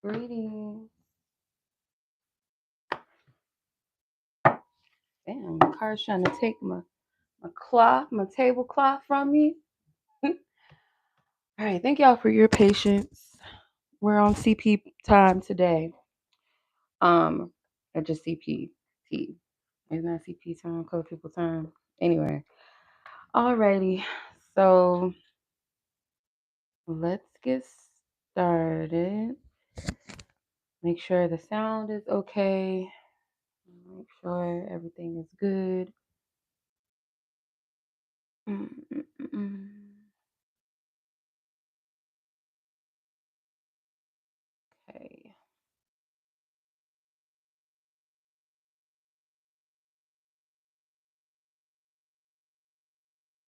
Greetings. Damn, my car's trying to take my tablecloth from me. All right, thank y'all for your patience. We're on CP time today. Or just CPT. Isn't that CP time, code people time? Anyway. Alrighty. So let's get started. Make sure the sound is okay. Make sure everything is good. Okay.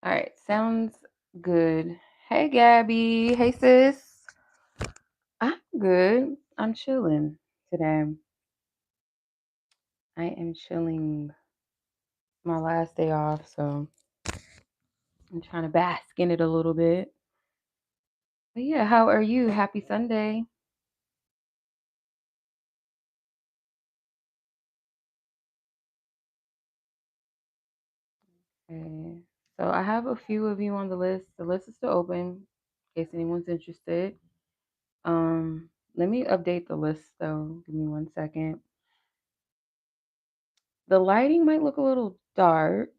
All right, sounds good. Hey, Gabi. Hey, sis. I'm good. I'm chilling today. I am chilling. My last day off, so I'm trying to bask in it a little bit. But yeah, how are you? Happy Sunday. Okay. So I have a few of you on the list. The list is still open in case anyone's interested. Let me update the list though. Give me 1 second. The lighting might look a little dark.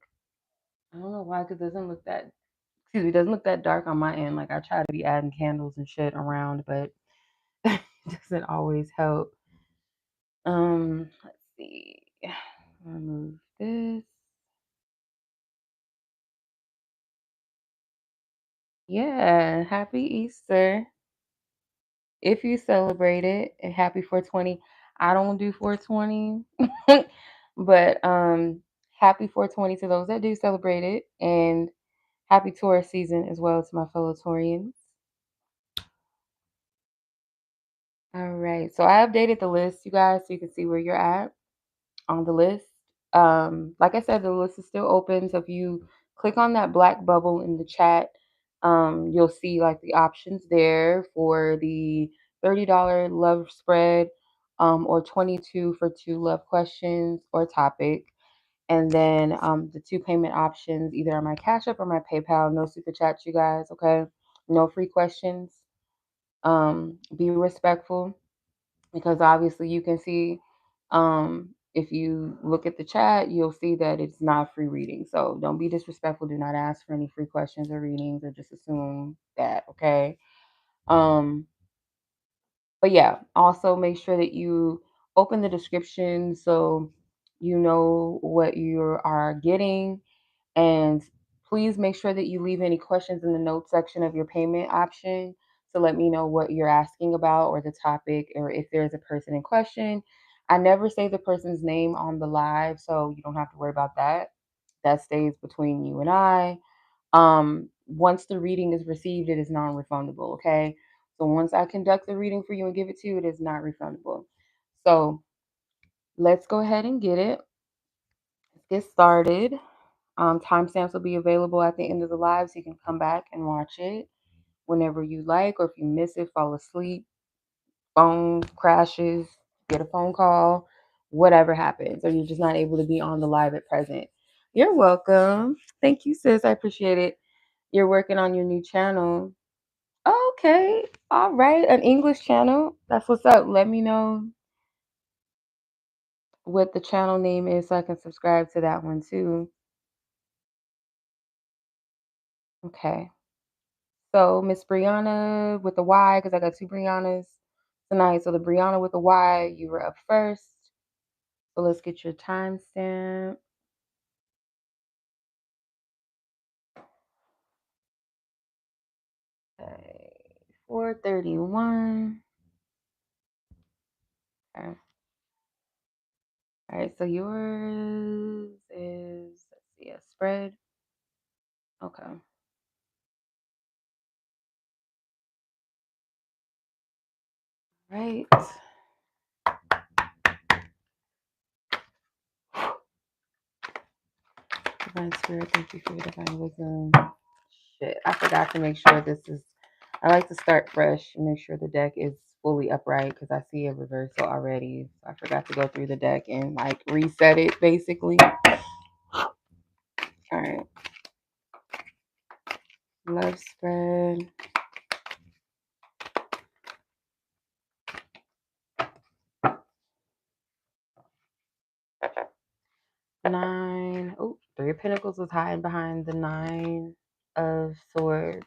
I don't know why, because it doesn't look that it doesn't look that dark on my end. Like I try to be adding candles and shit around, but it doesn't always help. Let's see. Remove this. Yeah, happy Easter. If you celebrate it, and happy 420. I don't do 420. But happy 420 to those that do celebrate it, and happy Taurus season as well to my fellow Taurians. All right, so I updated the list, you guys, so you can see where you're at on the list. Like I said, the list is still open. So if you click on that black bubble in the chat, you'll see like the options there for the $30 love spread, or 22 for 2 love questions or topic. And then the 2 payment options, either on my Cash App or my PayPal. No super chats, you guys, okay? No free questions. Be respectful, because obviously you can see, if you look at the chat, you'll see that it's not free reading. So don't be disrespectful. Do not ask for any free questions or readings, or just assume that, okay? But yeah, also make sure that you open the description so you know what you are getting. And please make sure that you leave any questions in the notes section of your payment option to let me know what you're asking about, or the topic, or if there's a person in question. I never say the person's name on the live, so you don't have to worry about that. That stays between you and I. Once the reading is received, it is non-refundable, okay? So once I conduct the reading for you and give it to you, it is not refundable. So let's go ahead and get it. Let's get started. Timestamps will be available at the end of the live, so you can come back and watch it whenever you like, or if you miss it, fall asleep, phone crashes, get a phone call, whatever happens, or you're just not able to be on the live at present. You're welcome. Thank you, sis. I appreciate it. You're working on your new channel. Okay. All right. An English channel. That's what's up. Let me know what the channel name is so I can subscribe to that one too. Okay. So Miss Briana with the Y, because I got 2 Brianas tonight. So the Briana with the Y, you were up first. So let's get your timestamp. Okay. 4:31. Okay. All right. So yours is, let's see, a spread. Okay. Right. Divine Spirit, thank you for your divine wisdom. Shit, I forgot to make sure this is I like to start fresh and make sure the deck is fully upright because I see a reversal already. So I forgot to go through the deck and like reset it basically. All right. Love spread. Nine. Oh, Three of Pentacles was hiding behind the Nine of Swords.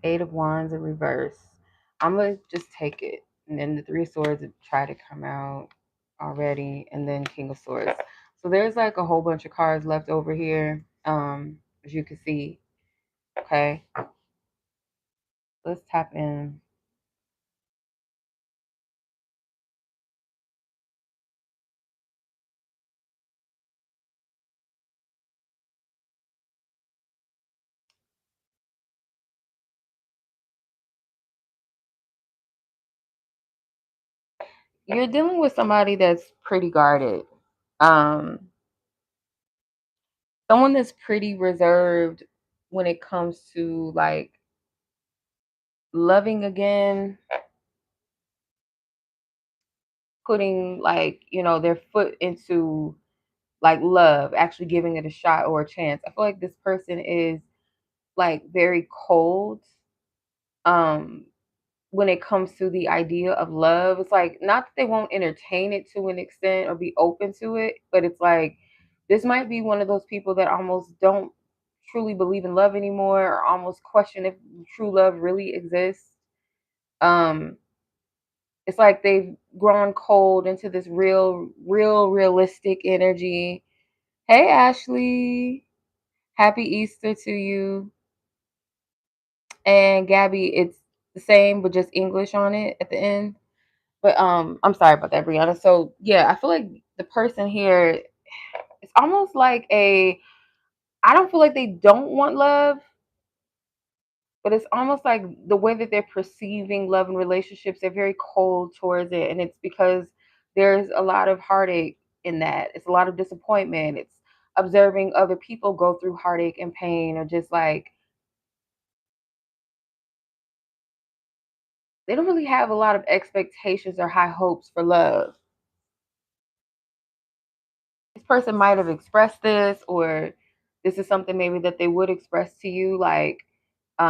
Eight of Wands in reverse. I'm going to just take it. And then the Three of Swords would try to come out already. And then King of Swords. So there's like a whole bunch of cards left over here. As you can see. Okay. Let's tap in. You're dealing with somebody that's pretty guarded. Someone that's pretty reserved when it comes to like loving again, putting like, their foot into like love, actually giving it a shot or a chance. I feel like this person is like very cold. Um, when it comes to the idea of love, it's like not that they won't entertain it to an extent or be open to it, but it's like this might be one of those people that almost don't truly believe in love anymore or almost question if true love really exists. Um, it's like they've grown cold into this realistic energy. Hey, Ashley. Happy Easter to you. And Gabi, it's the same, but just English on it at the end. But I'm sorry about that, Briana. So yeah, I feel like the person here, it's almost like I don't feel like they don't want love, but it's almost like the way that they're perceiving love and relationships, they're very cold towards it. And it's because there's a lot of heartache in that. It's a lot of disappointment. It's observing other people go through heartache and pain, or just like they don't really have a lot of expectations or high hopes for love. This person might have expressed this, or this is something maybe that they would express to you, like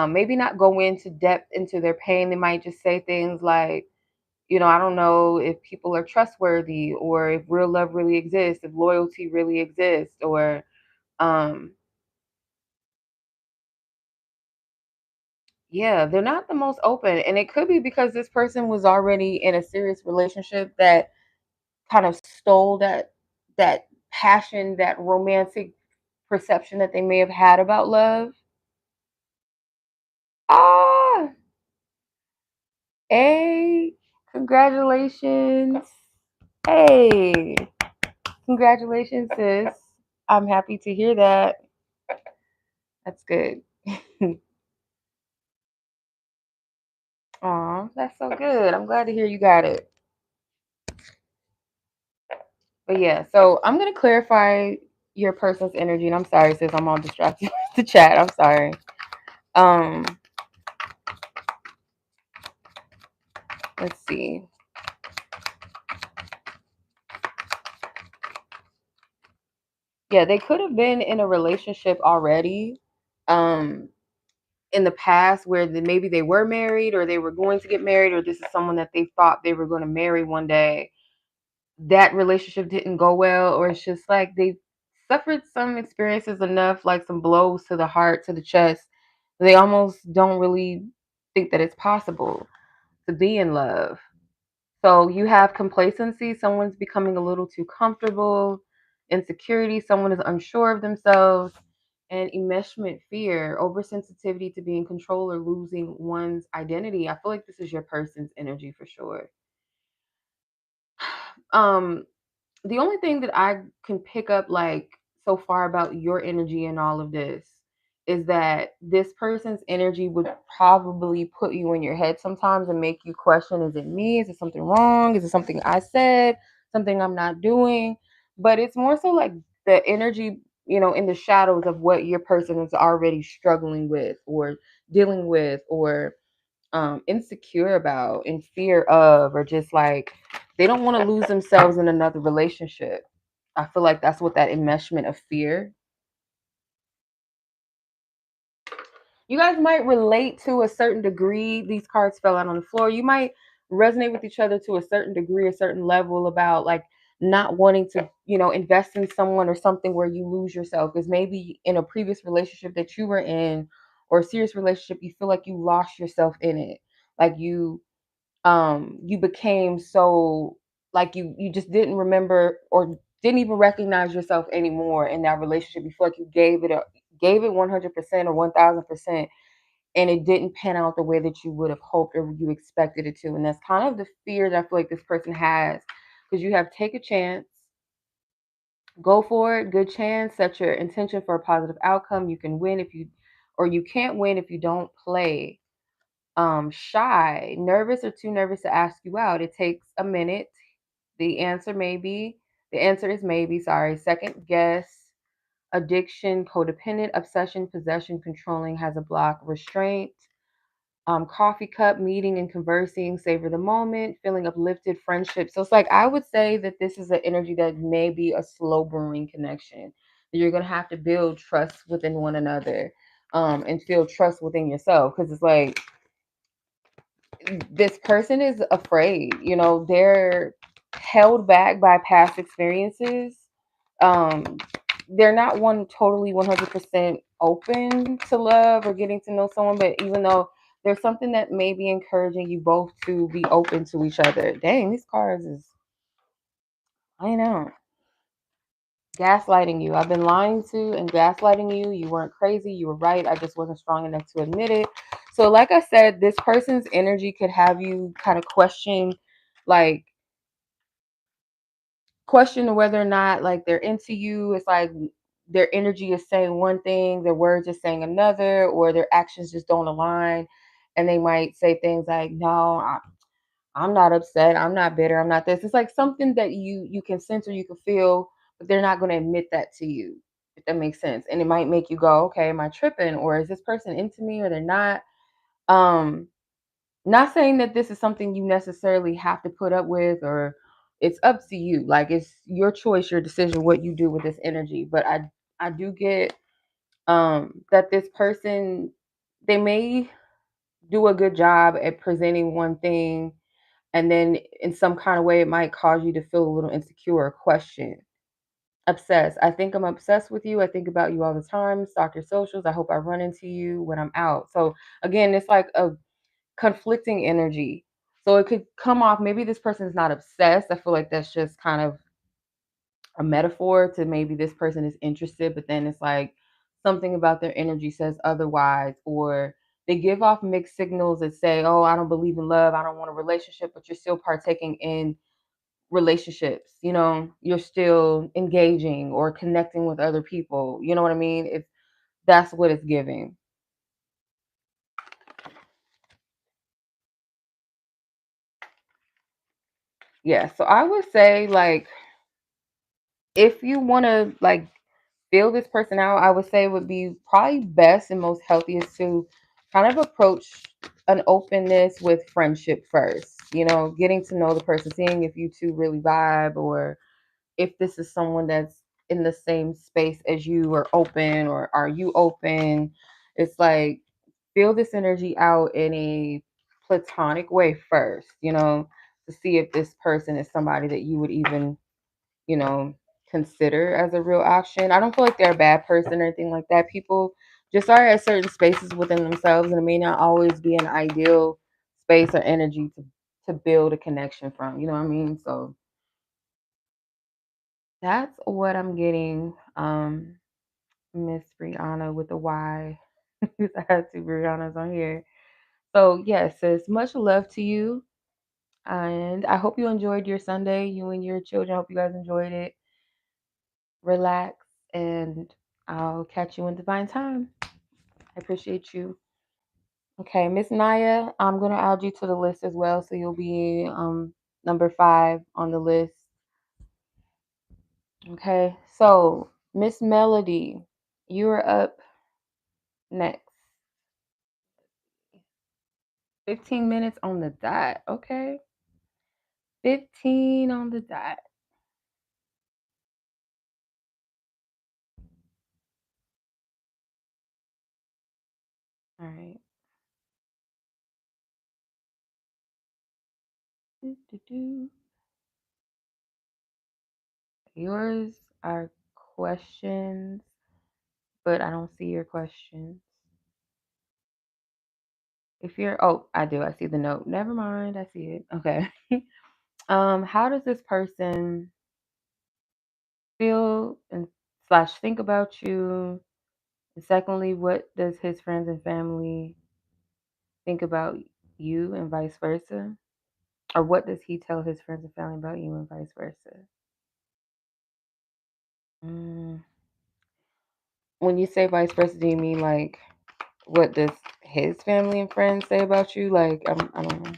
maybe not go into depth into their pain. They might just say things like, I don't know if people are trustworthy, or if real love really exists, if loyalty really exists, or um yeah, they're not the most open. And it could be because this person was already in a serious relationship that kind of stole that passion, that romantic perception that they may have had about love. Ah, hey, congratulations. Hey, congratulations, sis. I'm happy to hear that. That's good. Aw, that's so good. I'm glad to hear you got it. But yeah, so I'm gonna clarify your person's energy, and I'm sorry, sis, I'm all distracted with the chat. I'm sorry. Um, let's see. Yeah, they could have been in a relationship already. Um, in the past where maybe they were married, or they were going to get married, or this is someone that they thought they were going to marry one day. That relationship didn't go well, or it's just like they suffered some experiences enough, like some blows to the heart, to the chest. They almost don't really think that it's possible to be in love. So you have complacency, someone's becoming a little too comfortable, insecurity, someone is unsure of themselves, and enmeshment fear, oversensitivity to being in control or losing one's identity. I feel like this is your person's energy for sure. Um, the only thing that I can pick up like so far about your energy and all of this is that this person's energy would probably put you in your head sometimes and make you question, is it me? Is it something wrong? Is it something I said? Something I'm not doing? But it's more so like the energy, in the shadows of what your person is already struggling with or dealing with, or insecure about, in fear of, or just like they don't want to lose themselves in another relationship. I feel like that's what that enmeshment of fear. You guys might relate to a certain degree. These cards fell out on the floor. You might resonate with each other to a certain degree, a certain level about like not wanting to, invest in someone or something where you lose yourself. Because maybe in a previous relationship that you were in or a serious relationship, you feel like you lost yourself in it. Like you became so like you just didn't remember or didn't even recognize yourself anymore in that relationship. You feel like you gave it 100% or 1000%, and it didn't pan out the way that you would have hoped or you expected it to. And that's kind of the fear that I feel like this person has, because you have take a chance, go for it, good chance, set your intention for a positive outcome. You can win if you, or you can't win if you don't play. Shy, nervous, or too nervous to ask you out. It takes a minute. The answer is maybe, sorry. Second guess, addiction, codependent, obsession, possession, controlling, has a block, restraint. Coffee cup, meeting and conversing, savor the moment, feeling uplifted, friendship. So it's like I would say that this is an energy that may be a slow brewing connection. You're gonna have to build trust within one another, and feel trust within yourself, because it's like this person is afraid. They're held back by past experiences. Um, they're not one totally 100% open to love or getting to know someone, but even though there's something that may be encouraging you both to be open to each other. Dang, these cards is, I know, gaslighting you. I've been lying to and gaslighting you. You weren't crazy. You were right. I just wasn't strong enough to admit it. So, like I said, this person's energy could have you kind of like, question whether or not like they're into you. It's like their energy is saying one thing, their words are saying another, or their actions just don't align. And they might say things like, "No, I'm not upset. I'm not bitter. I'm not this." It's like something that you can sense or you can feel, but they're not going to admit that to you. If that makes sense, and it might make you go, "Okay, am I tripping? Or is this person into me, or they're not?" Um, Not saying that this is something you necessarily have to put up with, or it's up to you. Like it's your choice, your decision, what you do with this energy. But I do get that this person, they may do a good job at presenting one thing, and then in some kind of way it might cause you to feel a little insecure or question. Obsessed. I think I'm obsessed with you. I think about you all the time. Stalk your socials. I hope I run into you when I'm out. So again, it's like a conflicting energy. So it could come off, maybe this person is not obsessed. I feel like that's just kind of a metaphor to maybe this person is interested, but then it's like something about their energy says otherwise, or they give off mixed signals that say, "Oh, I don't believe in love. I don't want a relationship," but you're still partaking in relationships. You're still engaging or connecting with other people. You know what I mean? That's what it's giving. Yeah. So I would say like if you want to like feel this person out, I would say it would be probably best and most healthiest to kind of approach an openness with friendship first. Getting to know the person, seeing if you two really vibe, or if this is someone that's in the same space as you, or open, or are you open. It's like feel this energy out in a platonic way first, to see if this person is somebody that you would even you know, consider as a real option. I don't feel like they're a bad person or anything like that. People just are at certain spaces within themselves, and it may not always be an ideal space or energy to build a connection from. You know what I mean? So that's what I'm getting. Miss Briana with the Y. I have two Brianas on here. So yes, sis, much love to you. And I hope you enjoyed your Sunday, you and your children. I hope you guys enjoyed it. Relax, and I'll catch you in divine time. I appreciate you. Okay, Miss Niyah, I'm gonna add you to the list as well, so you'll be number 5 on the list. Okay, so Miss Melody, you are up next. 15 minutes on the dot. Okay. 15 on the dot. All right. Do. Yours are questions, but I don't see your questions. If you're, oh, I do. I see the note. Never mind. I see it. Okay. How does this person feel and slash think about you? And secondly, what does his friends and family think about you and vice versa? Or what does he tell his friends and family about you and vice versa? Mm. When you say vice versa, do you mean like what does his family and friends say about you? Like, I don't know.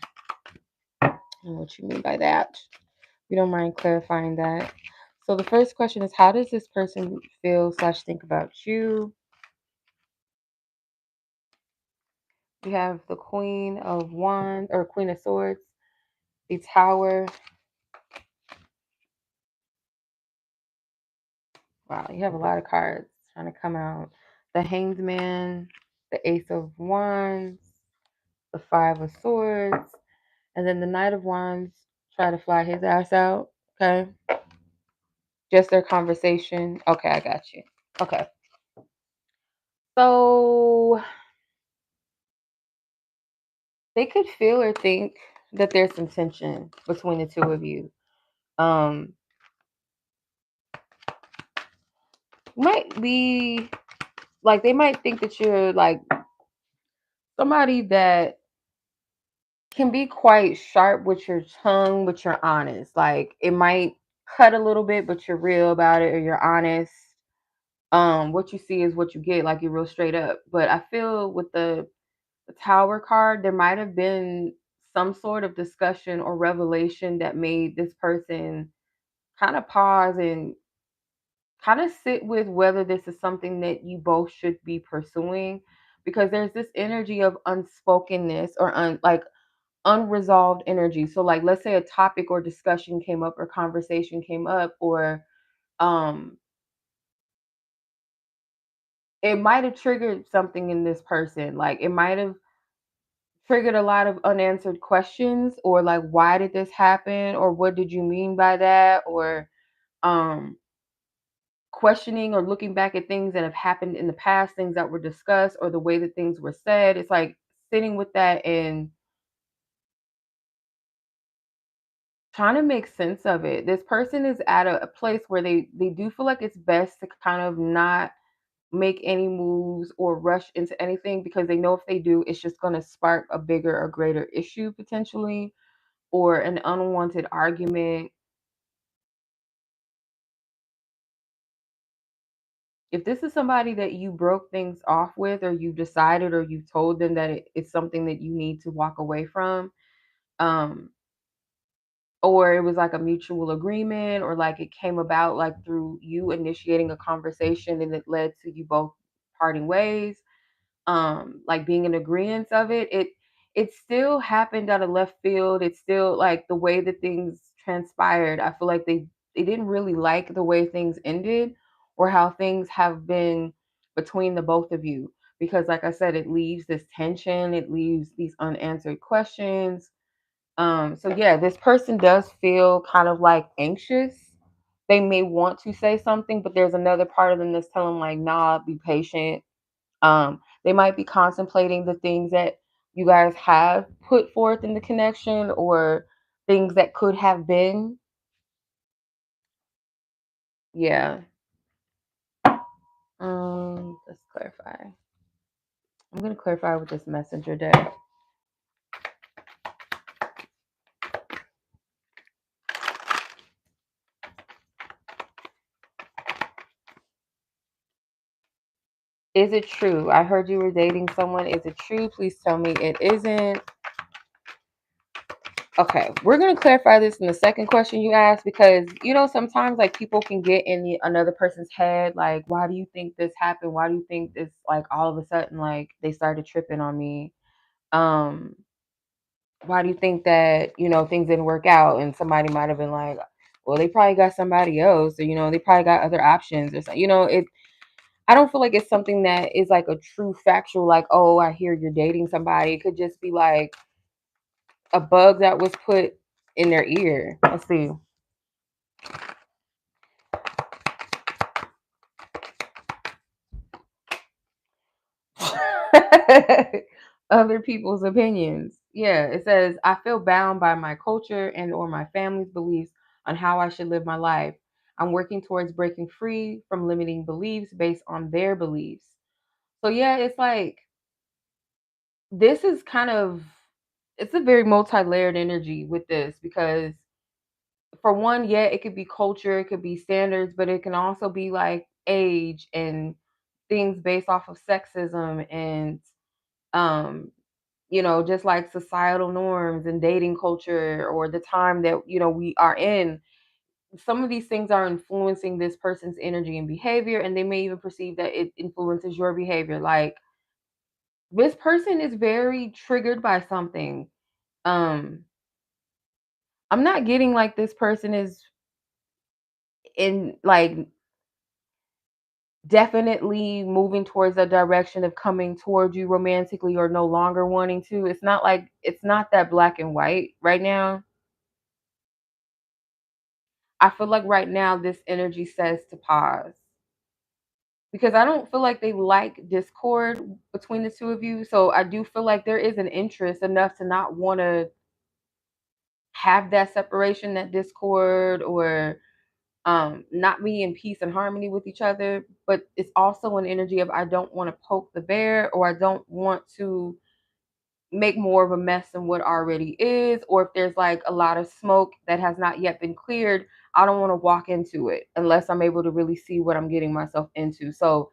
I don't know what you mean by that. You don't mind clarifying that. So the first question is, how does this person feel slash think about you? We have the Queen of Wands or Queen of Swords, the Tower. Wow, you have a lot of cards trying to come out. The Hanged Man, the Ace of Wands, the Five of Swords, and then the Knight of Wands try to fly his ass out. Okay. Just their conversation. Okay, I got you. Okay. So they could feel or think that there's some tension between the two of you. Um, might be like they might think that you're like somebody that can be quite sharp with your tongue, but you're honest. Like it might cut a little bit, but you're real about it or you're honest. What you see is what you get, like you're real straight up. But I feel with the Tower card, there might have been some sort of discussion or revelation that made this person kind of pause and kind of sit with whether this is something that you both should be pursuing, because there's this energy of unspokenness or like unresolved energy. So like let's say a topic or discussion came up or conversation came up, or um it might have triggered something in this person. Like it might have triggered a lot of unanswered questions, or like why did this happen, or what did you mean by that, or um questioning or looking back at things that have happened in the past, things that were discussed, or the way that things were said. It's like sitting with that and trying to make sense of it. This person is at a place where they do feel like it's best to kind of not make any moves or rush into anything, because they know if they do, it's just going to spark a bigger or greater issue potentially, or an unwanted argument. If this is somebody that you broke things off with, or you decided or you told them that it's something that you need to walk away from, um, or it was like a mutual agreement, or like it came about like through you initiating a conversation and it led to you both parting ways, like being in agreement of it, it still happened out of left field. It's still like the way that things transpired. I feel like they didn't really like the way things ended, or how things have been between the both of you, because like I said, it leaves this tension, it leaves these unanswered questions. So yeah, this person does feel kind of like anxious. They may want to say something, but there's another part of them that's telling like, nah, be patient. They might be contemplating the things that you guys have put forth in the connection, or things that could have been. Yeah. Let's clarify. I'm gonna clarify with this messenger deck. Is it true? I heard you were dating someone. Is it true? Please tell me it isn't. Okay, we're gonna clarify this in the second question you asked, because sometimes like people can get in another person's head, like, why do you think this happened? Why do you think this, like all of a sudden like they started tripping on me? Um why do you think that, things didn't work out? And somebody might have been like, well, they probably got somebody else, or, they probably got other options or something. I don't feel like it's something that is like a true factual, like, oh, I hear you're dating somebody. It could just be like a bug that was put in their ear. Let's see. Other people's opinions. Yeah, it says, I feel bound by my culture and or my family's beliefs on how I should live my life. I'm working towards breaking free from limiting beliefs based on their beliefs. So yeah, it's like this is kind of it's a very multi-layered energy with this because for one, yeah, it could be culture, it could be standards, but it can also be like age and things based off of sexism and um just like societal norms and dating culture or the time that we are in. Some of these things are influencing this person's energy and behavior, and they may even perceive that it influences your behavior. Like this person is very triggered by something. um I'm not getting like this person is in like definitely moving towards a direction of coming towards you romantically or no longer wanting to. It's not that black and white right now. I feel like right now this energy says to pause because I don't feel like they like discord between the two of you. So I do feel like there is an interest enough to not want to have that separation, that discord, or not be in peace and harmony with each other. But it's also an energy of I don't want to poke the bear, or I don't want to make more of a mess than what already is, or if there's like a lot of smoke that has not yet been cleared, I don't want to walk into it unless I'm able to really see what I'm getting myself into. So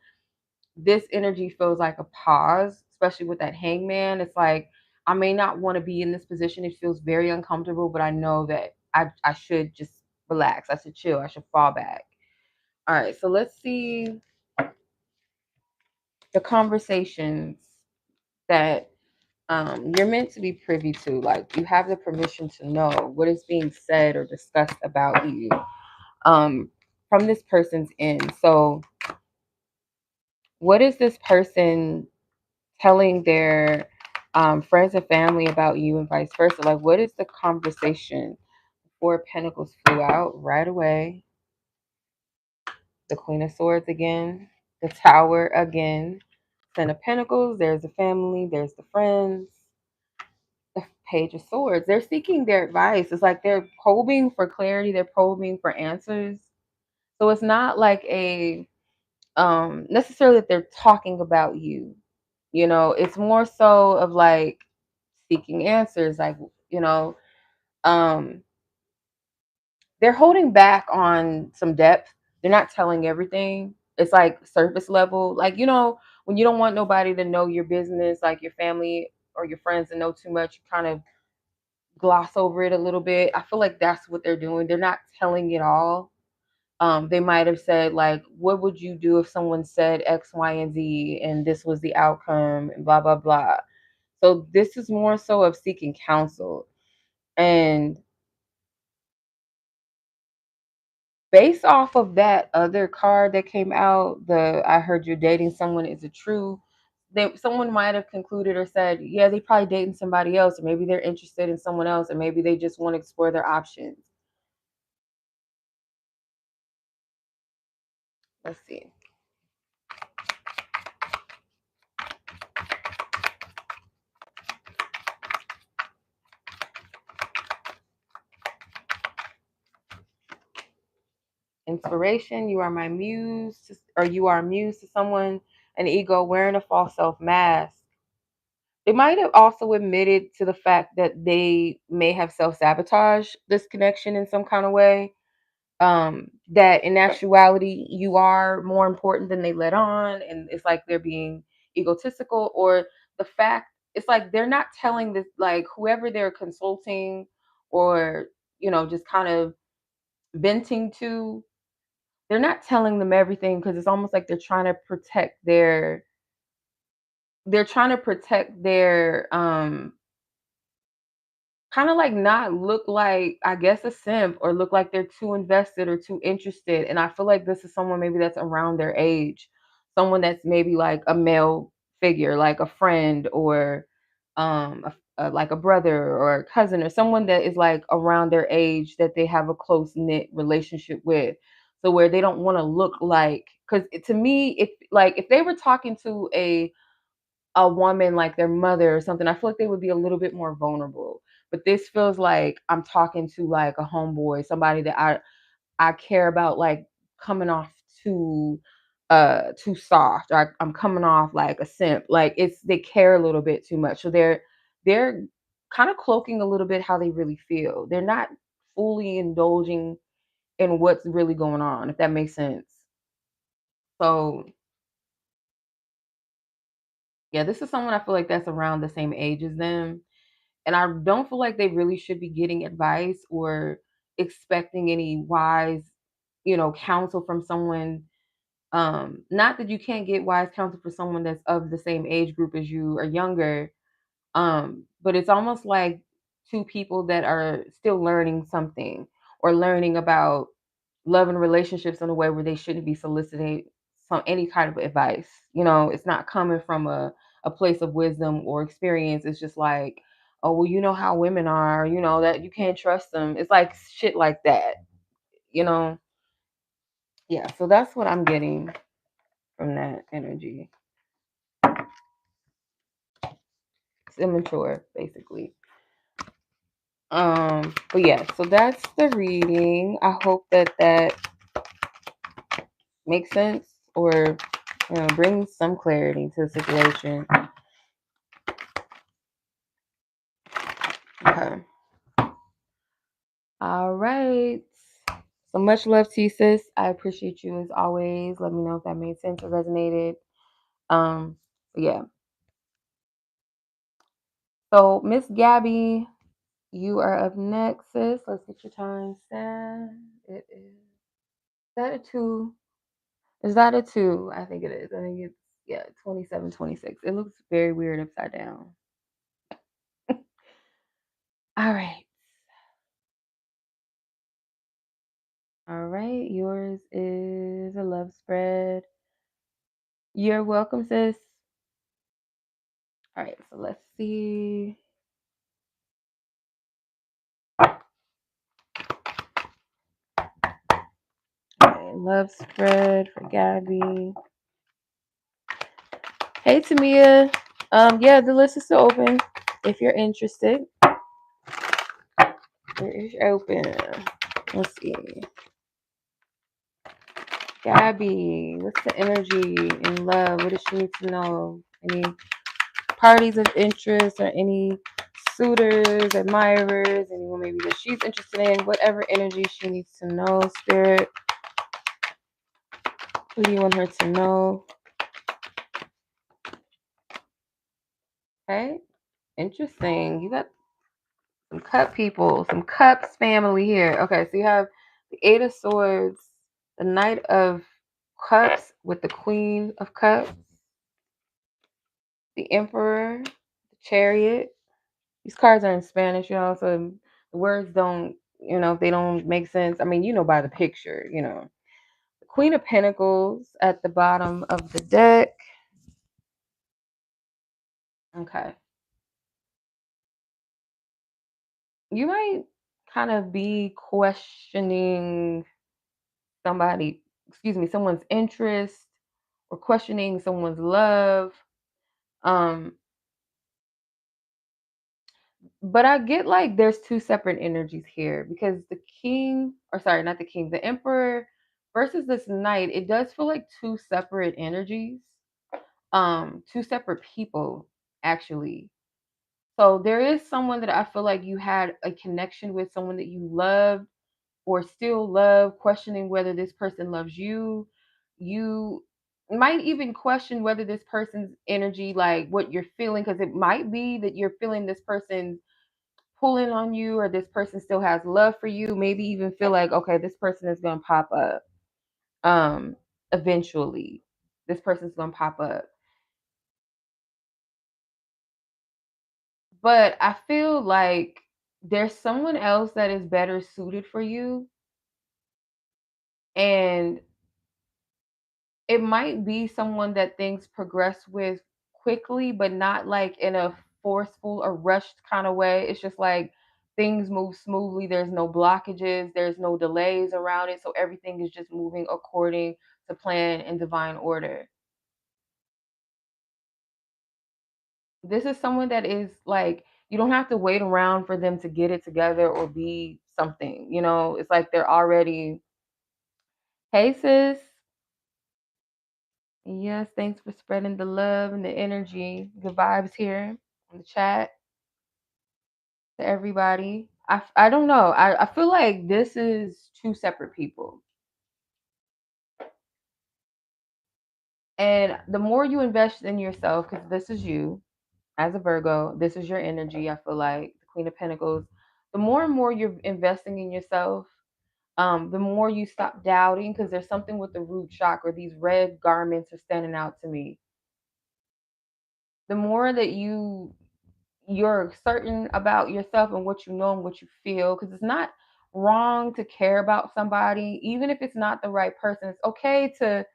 this energy feels like a pause, especially with that hangman. It's like I may not want to be in this position. It feels very uncomfortable, but I know that I should just relax. I should chill. I should fall back. All right, so let's see the conversations that you're meant to be privy to. Like you have the permission to know what is being said or discussed about you um, from this person's end. So, what is this person telling their friends and family about you, and vice versa? Like, what is the conversation? Four of Pentacles flew out right away. The Queen of Swords again. The Tower again. Ten of Pentacles. There's the family. There's the friends. The Page of Swords. They're seeking their advice. It's like they're probing for clarity. They're probing for answers. So it's not like a necessarily that they're talking about you. It's more so of like seeking answers. Like you know, um, they're holding back on some depth. They're not telling everything. It's like surface level. Like when you don't want nobody to know your business, like your family or your friends to know too much, you kind of gloss over it a little bit. I feel like that's what they're doing. They're not telling it all. They might have said like, "What would you do if someone said X, Y, and Z, and this was the outcome?" and blah blah blah. So this is more so of seeking counsel, and based off of that other card that came out, the I heard you're dating someone, is it true? Someone might have concluded or said, yeah, they probably dating somebody else, or maybe they're interested in someone else, or maybe they just want to explore their options. Let's see. Inspiration, you are my muse, or you are a muse to someone, an ego wearing a false self mask. They might have also admitted to the fact that they may have self sabotaged this connection in some kind of way. That in actuality, you are more important than they let on, and it's like they're being egotistical, or the fact it's like they're not telling this, like whoever they're consulting or just kind of venting to, they're not telling them everything because it's almost like they're trying to protect their kind of like not look like, I guess, a simp, or look like they're too invested or too interested. And I feel like this is someone maybe that's around their age, someone that's maybe like a male figure, like a friend, or like a brother or a cousin, or someone that is like around their age that they have a close knit relationship with. So where they don't want to look like, because to me, if they were talking to a woman like their mother or something, I feel like they would be a little bit more vulnerable. But this feels like I'm talking to like a homeboy, somebody that I care about, like coming off too soft, or I'm coming off like a simp. Like it's they care a little bit too much. So they're kind of cloaking a little bit how they really feel. They're not fully indulging in what's really going on, if that makes sense. So yeah, this is someone I feel like that's around the same age as them. And I don't feel like they really should be getting advice or expecting any wise, counsel from someone. Not that you can't get wise counsel for someone that's of the same age group as you or younger. But it's almost like two people that are still learning something, or learning about love and relationships in a way where they shouldn't be soliciting any kind of advice. It's not coming from a place of wisdom or experience. It's just like, oh well, you know how women are, that you can't trust them. It's like shit like that, you know. Yeah, so that's what I'm getting from that energy. It's immature, basically. But yeah, so that's the reading. I hope that makes sense, or brings some clarity to the situation. Okay. All right. So much love to you, sis. I appreciate you as always. Let me know if that made sense or resonated. Yeah. So Miss Gabi, you are up next, sis. Let's get your time set. It is that a two? Is that a two? I think it is. I think it's 27, 26. It looks very weird upside down. All right. All right. Yours is a love spread. You're welcome, sis. All right. So let's see. Okay, love spread for Gabi. Hey, Temia. Yeah, the list is still open if you're interested. It is open. Let's see. Gabi, what's the energy in love? What does she need to know? Any parties of interest, or any suitors, admirers, anyone maybe that she's interested in? Whatever energy she needs to know, spirit. Who do you want her to know? Okay, interesting. You got some cup people, some cups family here. Okay, so you have the Eight of Swords, the Knight of Cups with the Queen of Cups, the Emperor, the Chariot. These cards are in Spanish, so the words don't, if they don't make sense. I mean, by the picture. The Queen of Pentacles at the bottom of the deck. Okay. You might kind of be questioning someone's interest, or questioning someone's love. Um, but I get like there's two separate energies here, because the king, or sorry, not the king, the emperor versus this knight, it does feel like two separate energies, two separate people, actually. So there is someone that I feel like you had a connection with, someone that you loved or still love, questioning whether this person loves you. You might even question whether this person's energy, like what you're feeling, because it might be that you're feeling this person pulling on you, or this person still has love for you. Maybe even feel like, okay, this person is going to pop up. Eventually, this person's going to pop up. But I feel like there's someone else that is better suited for you, and it might be someone that things progress with quickly, but not like in a forceful or rushed kind of way. It's just like things move smoothly. There's no blockages, there's no delays around it. So everything is just moving according to plan and divine order. This is someone that is like, you don't have to wait around for them to get it together or be something, you know? It's like they're already, hey, sis. Yes, thanks for spreading the love and the energy, good vibes here in the chat to everybody. I don't know. I feel like this is two separate people. And the more you invest in yourself, because this is you as a Virgo, this is your energy, I feel like, the Queen of Pentacles. The more and more you're investing in yourself, the more you stop doubting, because there's something with the root chakra. These red garments are standing out to me. The more that you're certain about yourself and what you know and what you feel, because it's not wrong to care about somebody, even if it's not the right person. It's okay to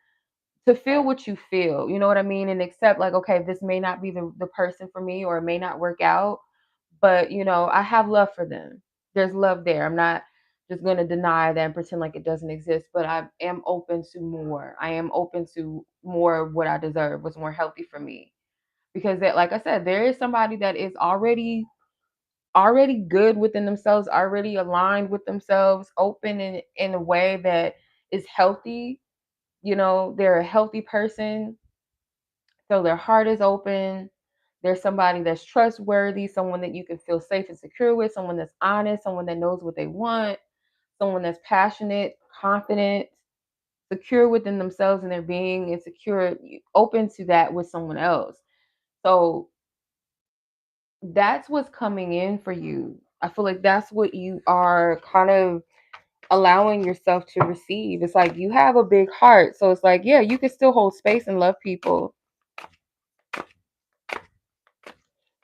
feel what you feel, you know what I mean, and accept, like, okay, this may not be the person for me, or it may not work out, but I have love for them. There's love there. I'm not just going to deny that and pretend like it doesn't exist, but I am open to more. I am open to more of what I deserve, what's more healthy for me. Because that, like I said, there is somebody that is already good within themselves, already aligned with themselves, open in a way that is healthy. They're a healthy person, so their heart is open. There's somebody that's trustworthy, someone that you can feel safe and secure with, someone that's honest, someone that knows what they want, someone that's passionate, confident, secure within themselves and their being, and secure, open to that with someone else. So that's what's coming in for you. I feel like that's what you are kind of allowing yourself to receive. It's like you have a big heart. So it's like, yeah, you can still hold space and love people.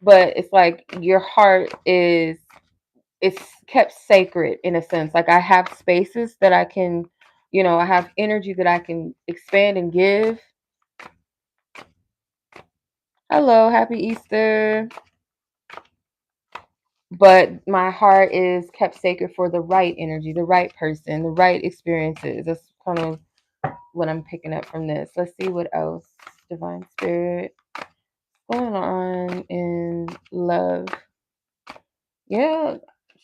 But it's like your heart it's kept sacred in a sense. Like I have spaces that I can, I have energy that I can expand and give. Hello, happy Easter. But my heart is kept sacred for the right energy, the right person, the right experiences. That's kind of what I'm picking up from this. Let's see what else. Divine Spirit. Going on in love. Yeah,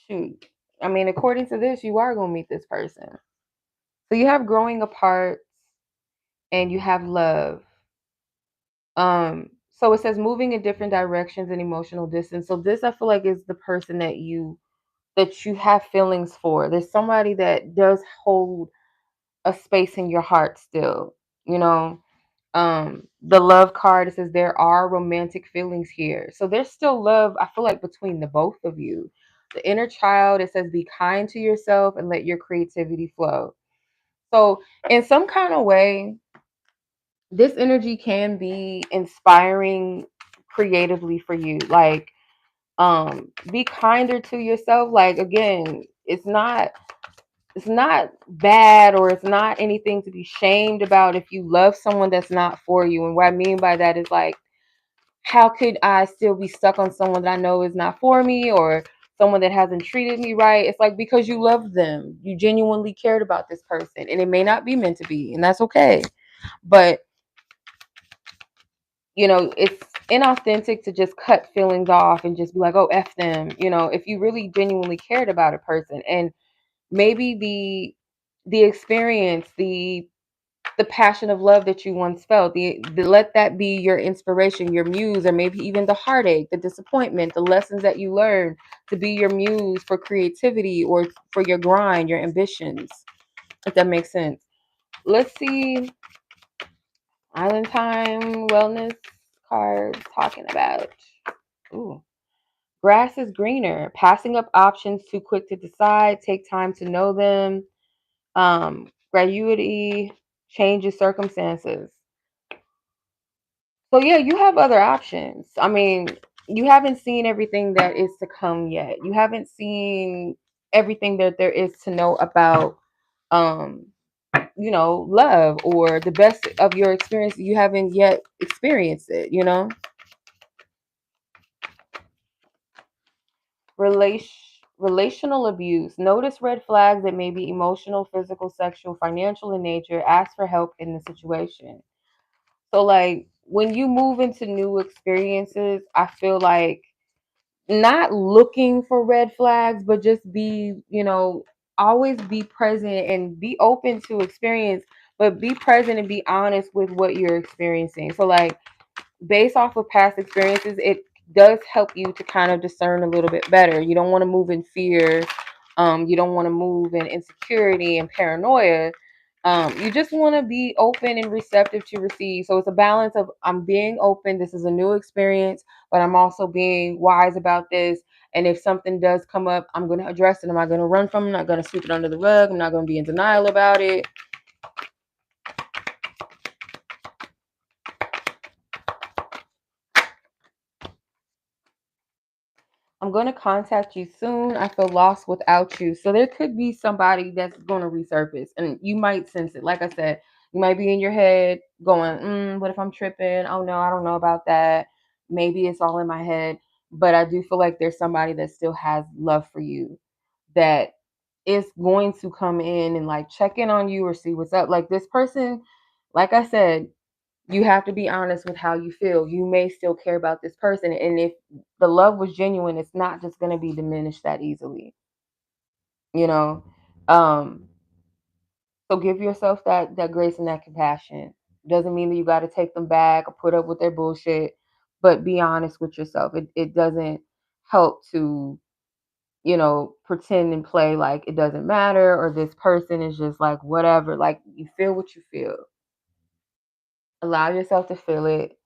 shoot. I mean, according to this, you are going to meet this person. So you have growing apart and you have love. So it says moving in different directions and emotional distance. So this, I feel like, is the person that you have feelings for. There's somebody that does hold a space in your heart still, you know. The love card, it says there are romantic feelings here. So there's still love, I feel like, between the both of you. The inner child, it says be kind to yourself and let your creativity flow. So in some kind of way, this energy can be inspiring creatively for you. Like, be kinder to yourself. Like, again, it's not bad, or it's not anything to be shamed about if you love someone that's not for you. And what I mean by that is, like, how could I still be stuck on someone that I know is not for me, or someone that hasn't treated me right? It's like, because you love them, you genuinely cared about this person, and it may not be meant to be, and that's okay. But it's inauthentic to just cut feelings off and just be like, oh, F them. If you really genuinely cared about a person, and maybe the experience, the passion of love that you once felt, the let that be your inspiration, your muse, or maybe even the heartache, the disappointment, the lessons that you learned to be your muse for creativity or for your grind, your ambitions, if that makes sense. Let's see. Island time wellness card talking about. Ooh. Grass is greener. Passing up options too quick to decide. Take time to know them. Gratuity changes circumstances. So yeah, you have other options. I mean, you haven't seen everything that is to come yet. You haven't seen everything that there is to know about um love, or the best of your experience. You haven't yet experienced it. Relational abuse. Notice red flags that may be emotional, physical, sexual, financial in nature. Ask for help in the situation. So, like, when you move into new experiences, I feel like not looking for red flags, but just always be present and be open to experience, but be present and be honest with what you're experiencing. So, like, based off of past experiences, it does help you to kind of discern a little bit better. You don't want to move in fear. You don't want to move in insecurity and paranoia. You just want to be open and receptive to receive. So it's a balance of, I'm being open. This is a new experience, but I'm also being wise about this. And if something does come up, I'm going to address it. I'm not going to run from it. I'm not going to sweep it under the rug. I'm not going to be in denial about it. I'm going to contact you soon. I feel lost without you. So there could be somebody that's going to resurface, and you might sense it. Like I said, you might be in your head going, what if I'm tripping? Oh no, I don't know about that. Maybe it's all in my head. But I do feel like there's somebody that still has love for you, that is going to come in and like check in on you or see what's up. Like, this person, like I said, you have to be honest with how you feel. You may still care about this person. And if the love was genuine, it's not just going to be diminished that easily, you know? Um, so give yourself that grace and that compassion. Doesn't mean that you got to take them back or put up with their bullshit, but be honest with yourself. It doesn't help to, pretend and play like it doesn't matter, or this person is just like whatever. Like, you feel what you feel. Allow yourself to feel it.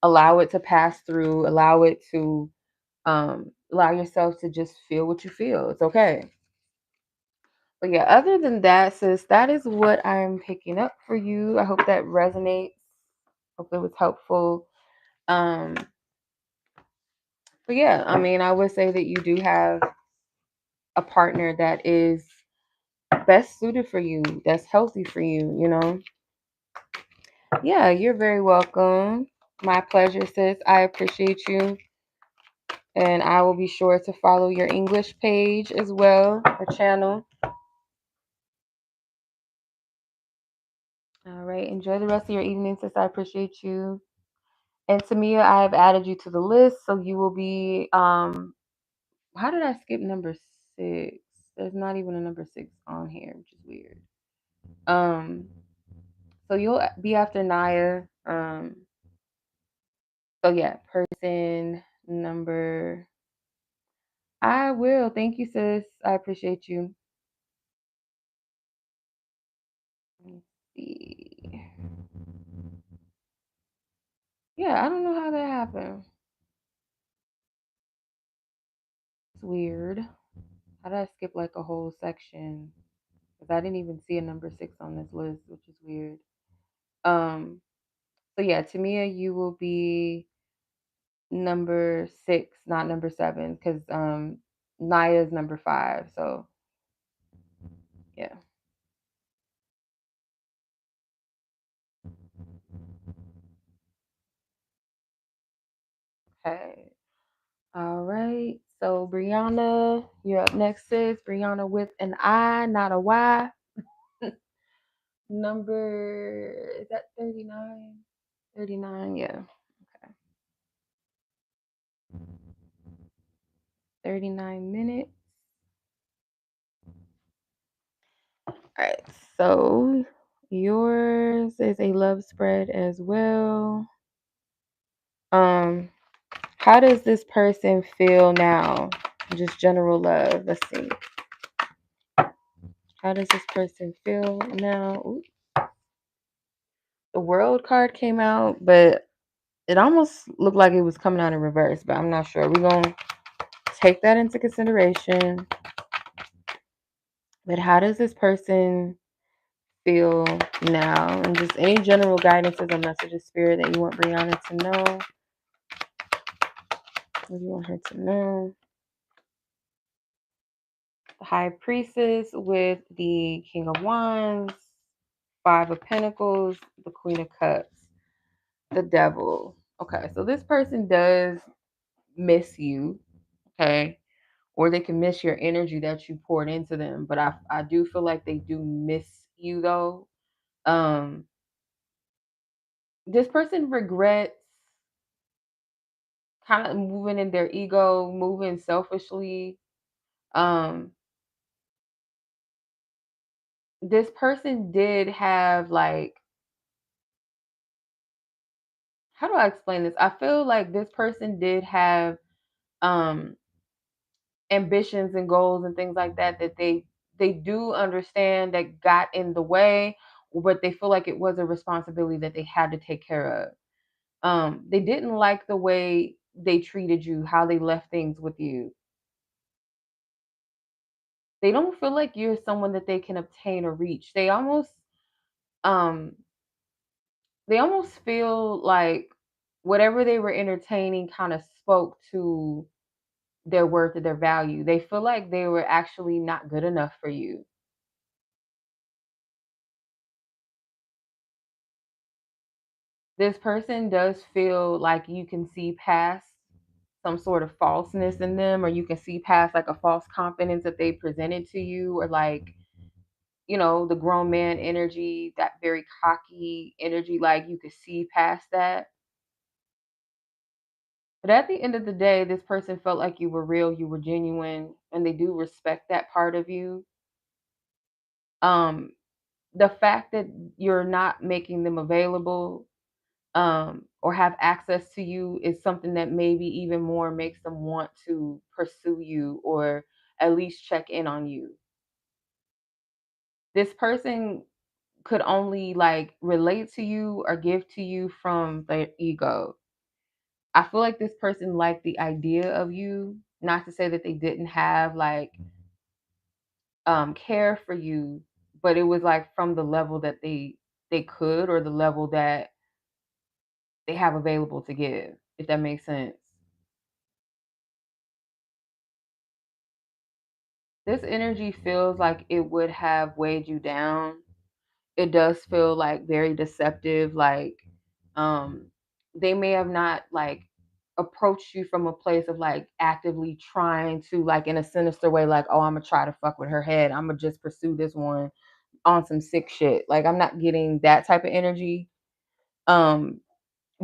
Allow it to pass through. Allow yourself to just feel what you feel. It's okay. But yeah, other than that, sis, that is what I'm picking up for you. I hope that resonates. Hope it was helpful. Um, but yeah, I mean, I would say that you do have a partner that is best suited for you, that's healthy for you. Yeah, you're very welcome. My pleasure, sis. I appreciate you. And I will be sure to follow your English page as well, or channel. All right. Enjoy the rest of your evening, sis. I appreciate you. And Temia, I have added you to the list, so you will be how did I skip number 6? There's not even a number 6 on here, which is weird. So you'll be after Niyah. So yeah, person number. I will. Thank you, sis. I appreciate you. Let me see. Yeah, I don't know how that happened. It's weird. How did I skip like a whole section? Because I didn't even see a number 6 on this list, which is weird. So yeah, Temia, you will be number 6, not number 7, because Niyah is number 5. So yeah. Okay. All right. So Briana, you're up next, sis. Briana with an I, not a Y. Number, is that 39? 39, yeah. Okay. 39 minutes. All right. So yours is a love spread as well. How does this person feel now? Just general love. Let's see. How does this person feel now? Ooh. The World card came out, but it almost looked like it was coming out in reverse, but I'm not sure. We're going to take that into consideration. But how does this person feel now? And just any general guidances or messages, spirit, that you want Briana to know. What do you want her to know? The High Priestess with the King of Wands, Five of Pentacles, the Queen of Cups, the Devil. Okay, so this person does miss you, okay? Or they can miss your energy that you poured into them. But I do feel like they do miss you though. This person regrets kind of moving in their ego, moving selfishly. Um, this person did have like, how do I explain this? I feel like this person did have um ambitions and goals and things like that that they do understand that got in the way, but they feel like it was a responsibility that they had to take care of. They didn't like the way they treated you, how they left things with you. They don't feel like you're someone that they can obtain or reach. Um they almost feel like whatever they were entertaining kind of spoke to their worth or their value. They feel like they were actually not good enough for you. This person does feel like you can see past some sort of falseness in them, or you can see past like a false confidence that they presented to you, or like, the grown man energy, that very cocky energy, like you could see past that. But at the end of the day, this person felt like you were real, you were genuine, and they do respect that part of you. Um, the fact that you're not making them available, or have access to you, is something that maybe even more makes them want to pursue you or at least check in on you. This person could only like relate to you or give to you from their ego. I feel like this person liked the idea of you, not to say that they didn't have like care for you, but it was like from the level that they could, or the level that they have available to give, if that makes sense. This energy feels like it would have weighed you down. It does feel like very deceptive, like um they may have not like approached you from a place of like actively trying to, like, in a sinister way, like, oh, I'm gonna try to fuck with her head, I'm gonna just pursue this one on some sick shit. Like, I'm not getting that type of energy. um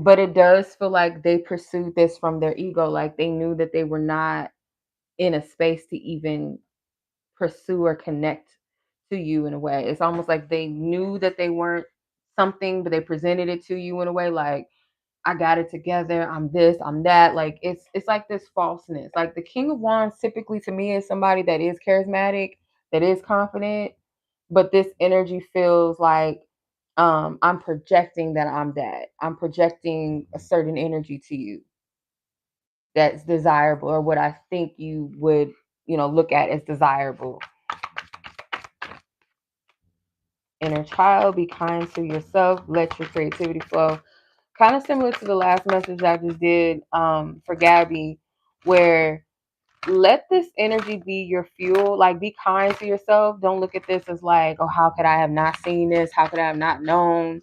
but it does feel like they pursued this from their ego, like they knew that they were not in a space to even pursue or connect to you in a way. It's almost like they knew that they weren't something, but they presented it to you in a way like, I got it together, I'm this, I'm that. Like it's like this falseness. Like the King of Wands typically to me is somebody that is charismatic, that is confident, but this energy feels like I'm projecting that I'm that. I'm projecting a certain energy to you that's desirable, or what I think you would, look at as desirable. Inner child, be kind to yourself, let your creativity flow. Kind of similar to the last message I just did for Gabi, where let this energy be your fuel. Like, be kind to yourself. Don't look at this as like, oh, how could I have not seen this? How could I have not known?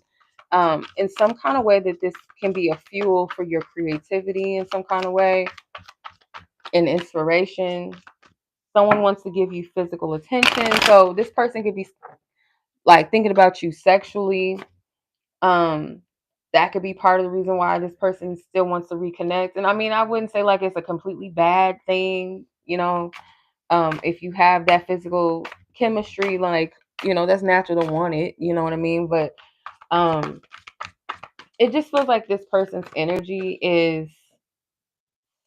In some kind of way that this can be a fuel for your creativity in some kind of way, an inspiration. Someone wants to give you physical attention. So this person could be like thinking about you sexually. um that could be part of the reason why this person still wants to reconnect. And I mean, I wouldn't say like it's a completely bad thing, if you have that physical chemistry, like, that's natural to want it, you know what I mean? But um it just feels like this person's energy is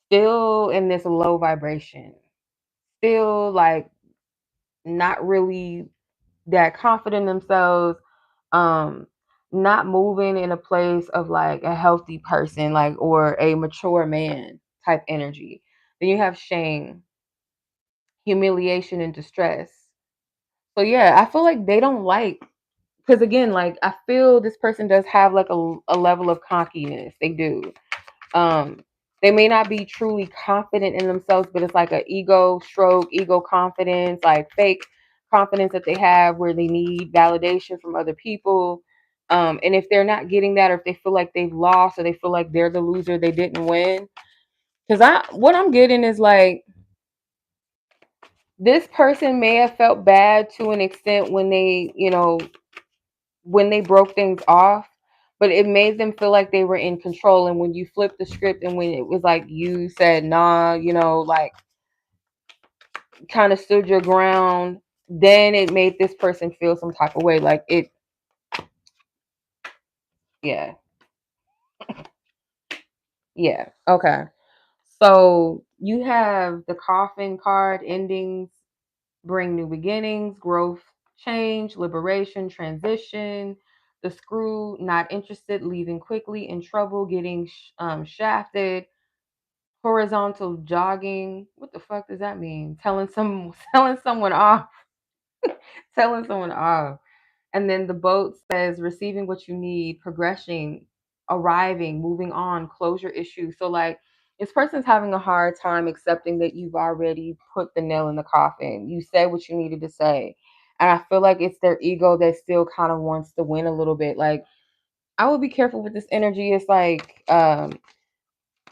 still in this low vibration, still like not really that confident in themselves, um not moving in a place of like a healthy person, like, or a mature man type energy. Then you have shame, humiliation, and distress. So yeah, I feel like they don't like, because again, like, I feel this person does have like a level of cockiness. They do. um They may not be truly confident in themselves, but it's like an ego stroke, ego confidence, like fake confidence that they have where they need validation from other people. And if they're not getting that, or if they feel like they've lost, or they feel like they're the loser, they didn't win. Because what I'm getting is like, this person may have felt bad to an extent when they, when they broke things off, but it made them feel like they were in control. And when you flipped the script and when it was like you said, nah, like kind of stood your ground, then it made this person feel some type of way. Like it, yeah, yeah. Okay. So you have the coffin card: endings bring new beginnings, growth, change, liberation, transition. The screw: not interested, leaving quickly, in trouble, getting shafted. Horizontal jogging: what the fuck does that mean? Telling someone off, telling someone off. And then the boat says receiving what you need, progressing, arriving, moving on, closure issues. So like, this person's having a hard time accepting that you've already put the nail in the coffin. You said what you needed to say. And I feel like it's their ego that still kind of wants to win a little bit. Like, I would be careful with this energy. It's like,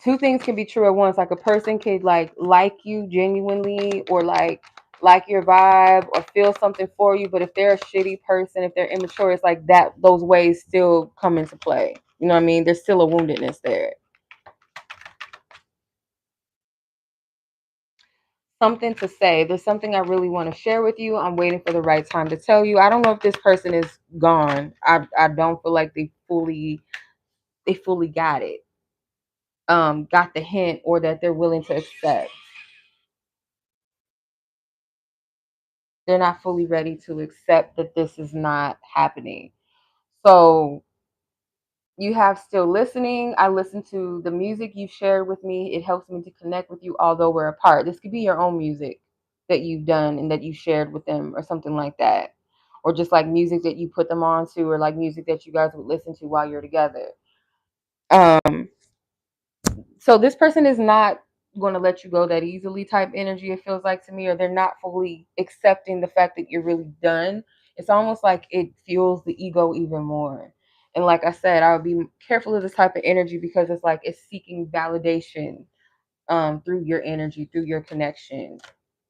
two things can be true at once. Like, a person could like you genuinely, or like your vibe, or feel something for you, but if they're a shitty person, if they're immature, it's like that those ways still come into play. You know what I mean? There's still a woundedness there. Something to say. There's something I really want to share with you. I'm waiting for the right time to tell you. I don't know if this person is gone. I don't feel like they fully got it. Got the hint, or that they're willing to accept. They're not fully ready to accept that this is not happening. So you have still listening. I listen to the music you've shared with me. It helps me to connect with you, although we're apart. This could be your own music that you've done and that you shared with them, or something like that. Or just like music that you put them on to, or like music that you guys would listen to while you're together. Um, so this person is not going to let you go that easily, type energy, it feels like to me, or they're not fully accepting the fact that you're really done. It's almost like it fuels the ego even more. And like I said, I would be careful of this type of energy, because it's like it's seeking validation through your energy, through your connection,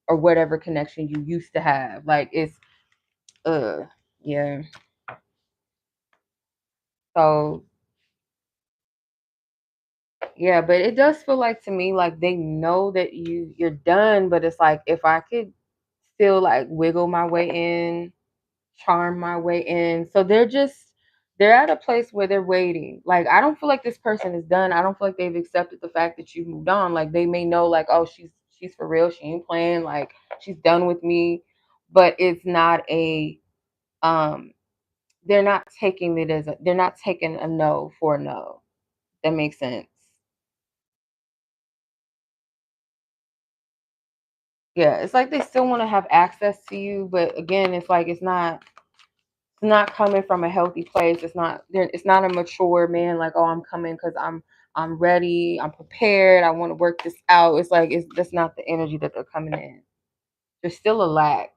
or whatever connection you used to have. Like, it's uh yeah. So yeah, but it does feel like to me like they know that you're done, but it's like, if I could still like wiggle my way in, charm my way in. So they're at a place where they're waiting. Like, I don't feel like this person is done. I don't feel like they've accepted the fact that you moved on. Like, they may know like, oh, she's for real. She ain't playing. Like, she's done with me. But it's not a they're not taking it as they're not taking a no for a no. That makes sense. Yeah, it's like they still want to have access to you, but again, it's like it's not coming from a healthy place. It's not a mature man like, oh, I'm coming because I'm ready, I'm prepared, I want to work this out. It's like that's not the energy that they're coming in. There's still a lack,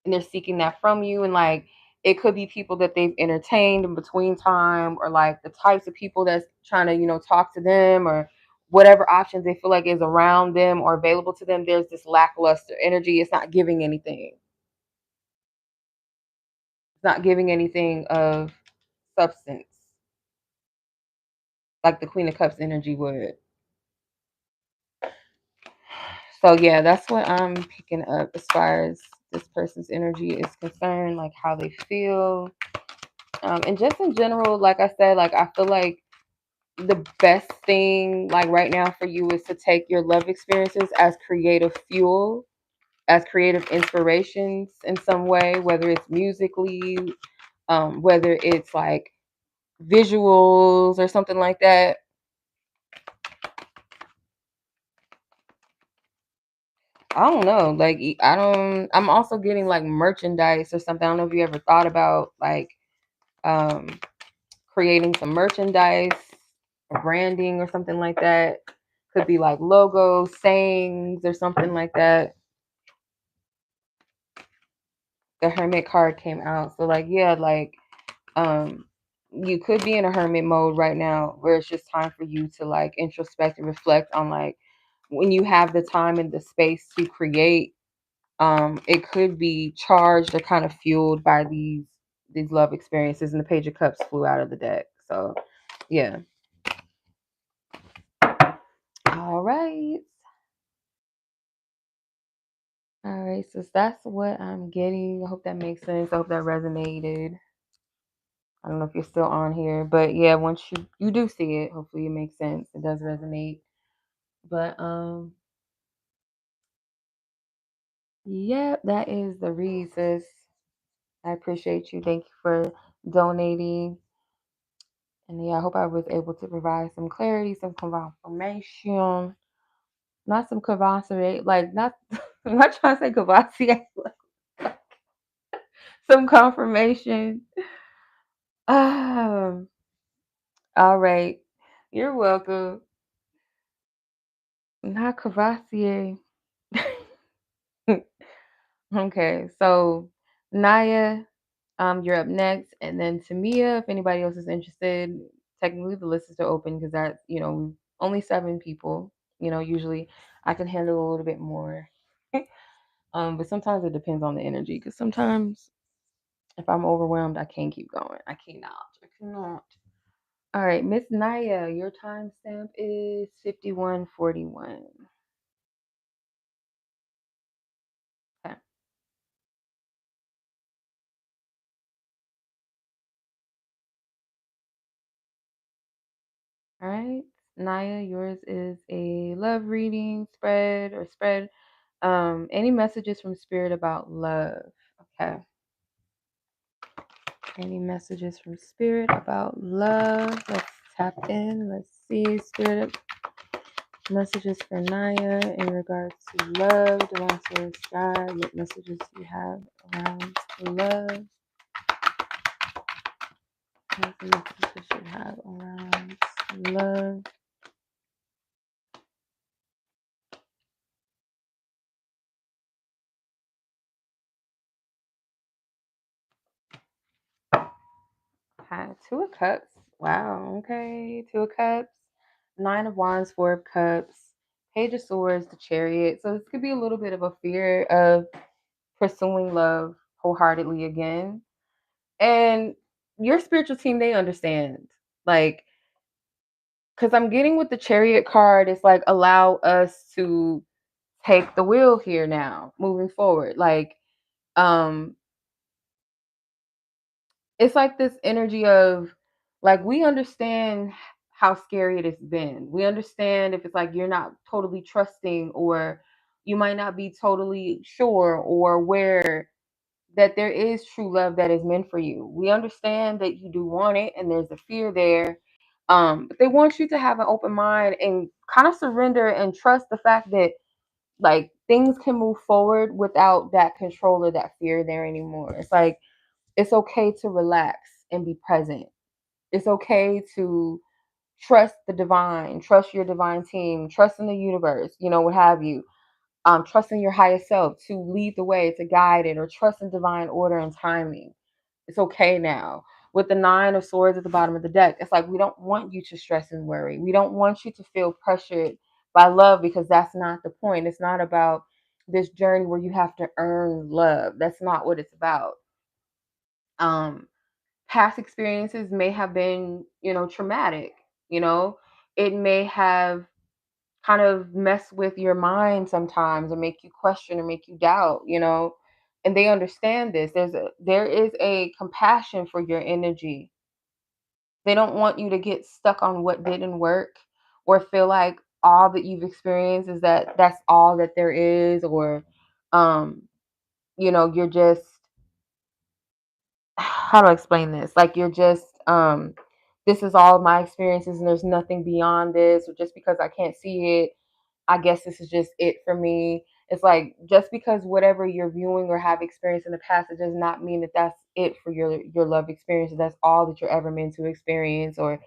and they're seeking that from you. And like, it could be people that they've entertained in between time, or like the types of people that's trying to talk to them, or whatever options they feel like is around them or available to them. There's this lackluster energy. It's not giving anything. It's not giving anything of substance, like the Queen of Cups energy would. So yeah, that's what I'm picking up as far as this person's energy is concerned, like how they feel. And just in general, like I said, like I feel like the best thing like right now for you is to take your love experiences as creative fuel, as creative inspirations in some way, whether it's musically, whether it's like visuals or something like that. I don't know. Like, I don't. I'm also getting like merchandise or something. I don't know if you ever thought about like um creating some merchandise branding or something like that. Could be like logos, sayings, or something like that. The Hermit card came out. So like, yeah, like you could be in a hermit mode right now where it's just time for you to like introspect and reflect on like when you have the time and the space to create. It could be charged or kind of fueled by these love experiences, and the Page of Cups flew out of the deck. So yeah. All right. All right, so that's what I'm getting. I hope that makes sense. I hope that resonated. I don't know if you're still on here, but yeah, once you do see it, hopefully it makes sense. It does resonate. But yeah, that is the read, sis. I appreciate you. Thank you for donating. And yeah, I hope I was able to provide some clarity, some confirmation. Not some cavassier, like not I'm not trying to say cavassier, some confirmation. Um, all right. You're welcome. Not cavassier. Okay, so Niyah, you're up next, and then Temia, if anybody else is interested. Technically, the list is still open because that's only 7 people. Usually I can handle a little bit more, but sometimes it depends on the energy. Because sometimes if I'm overwhelmed, I can't keep going. I cannot. I cannot. All right, Miss Niyah, your timestamp is 51:41. Okay. All right, Niyah, yours is a love reading spread. Any messages from spirit about love? Okay. Any messages from spirit about love? Let's tap in. Let's see. Spirit messages for Niyah in regards to love. Divine Source God, what messages do you have around love? What messages you have around love? Okay, 2 of Cups. Wow, okay. 2 of Cups, 9 of Wands, 4 of Cups, Page of Swords, the Chariot. So this could be a little bit of a fear of pursuing love wholeheartedly again. And your spiritual team, they understand. Like, because I'm getting with the Chariot card, it's like allow us to take the wheel here now, moving forward. Like, um, it's like this energy of like we understand how scary it has been. We understand if it's like you're not totally trusting or you might not be totally sure or aware that there is true love that is meant for you. We understand that you do want it and there's a fear there. But they want you to have an open mind and kind of surrender and trust the fact that like things can move forward without that control or that fear there anymore. It's like it's okay to relax and be present. It's okay to trust the divine, trust your divine team, trust in the universe, what have you. Trust in your highest self to lead the way, to guide it, or trust in divine order and timing. It's okay now. With the 9 of Swords at the bottom of the deck, it's like we don't want you to stress and worry. We don't want you to feel pressured by love because that's not the point. It's not about this journey where you have to earn love. That's not what it's about. Um, Past experiences may have been, traumatic, you know, it may have kind of mess with your mind sometimes and make you question or make you doubt, and they understand this. There is a compassion for your energy. They don't want you to get stuck on what didn't work or feel like all that you've experienced is that's all that there is, or um you're just how do I explain this? Like you're just this is all of my experiences and there's nothing beyond this, or just because I can't see it, I guess this is just it for me. It's like just because whatever you're viewing or have experienced in the past, it does not mean that that's it for your love experience. That's all that you're ever meant to experience, or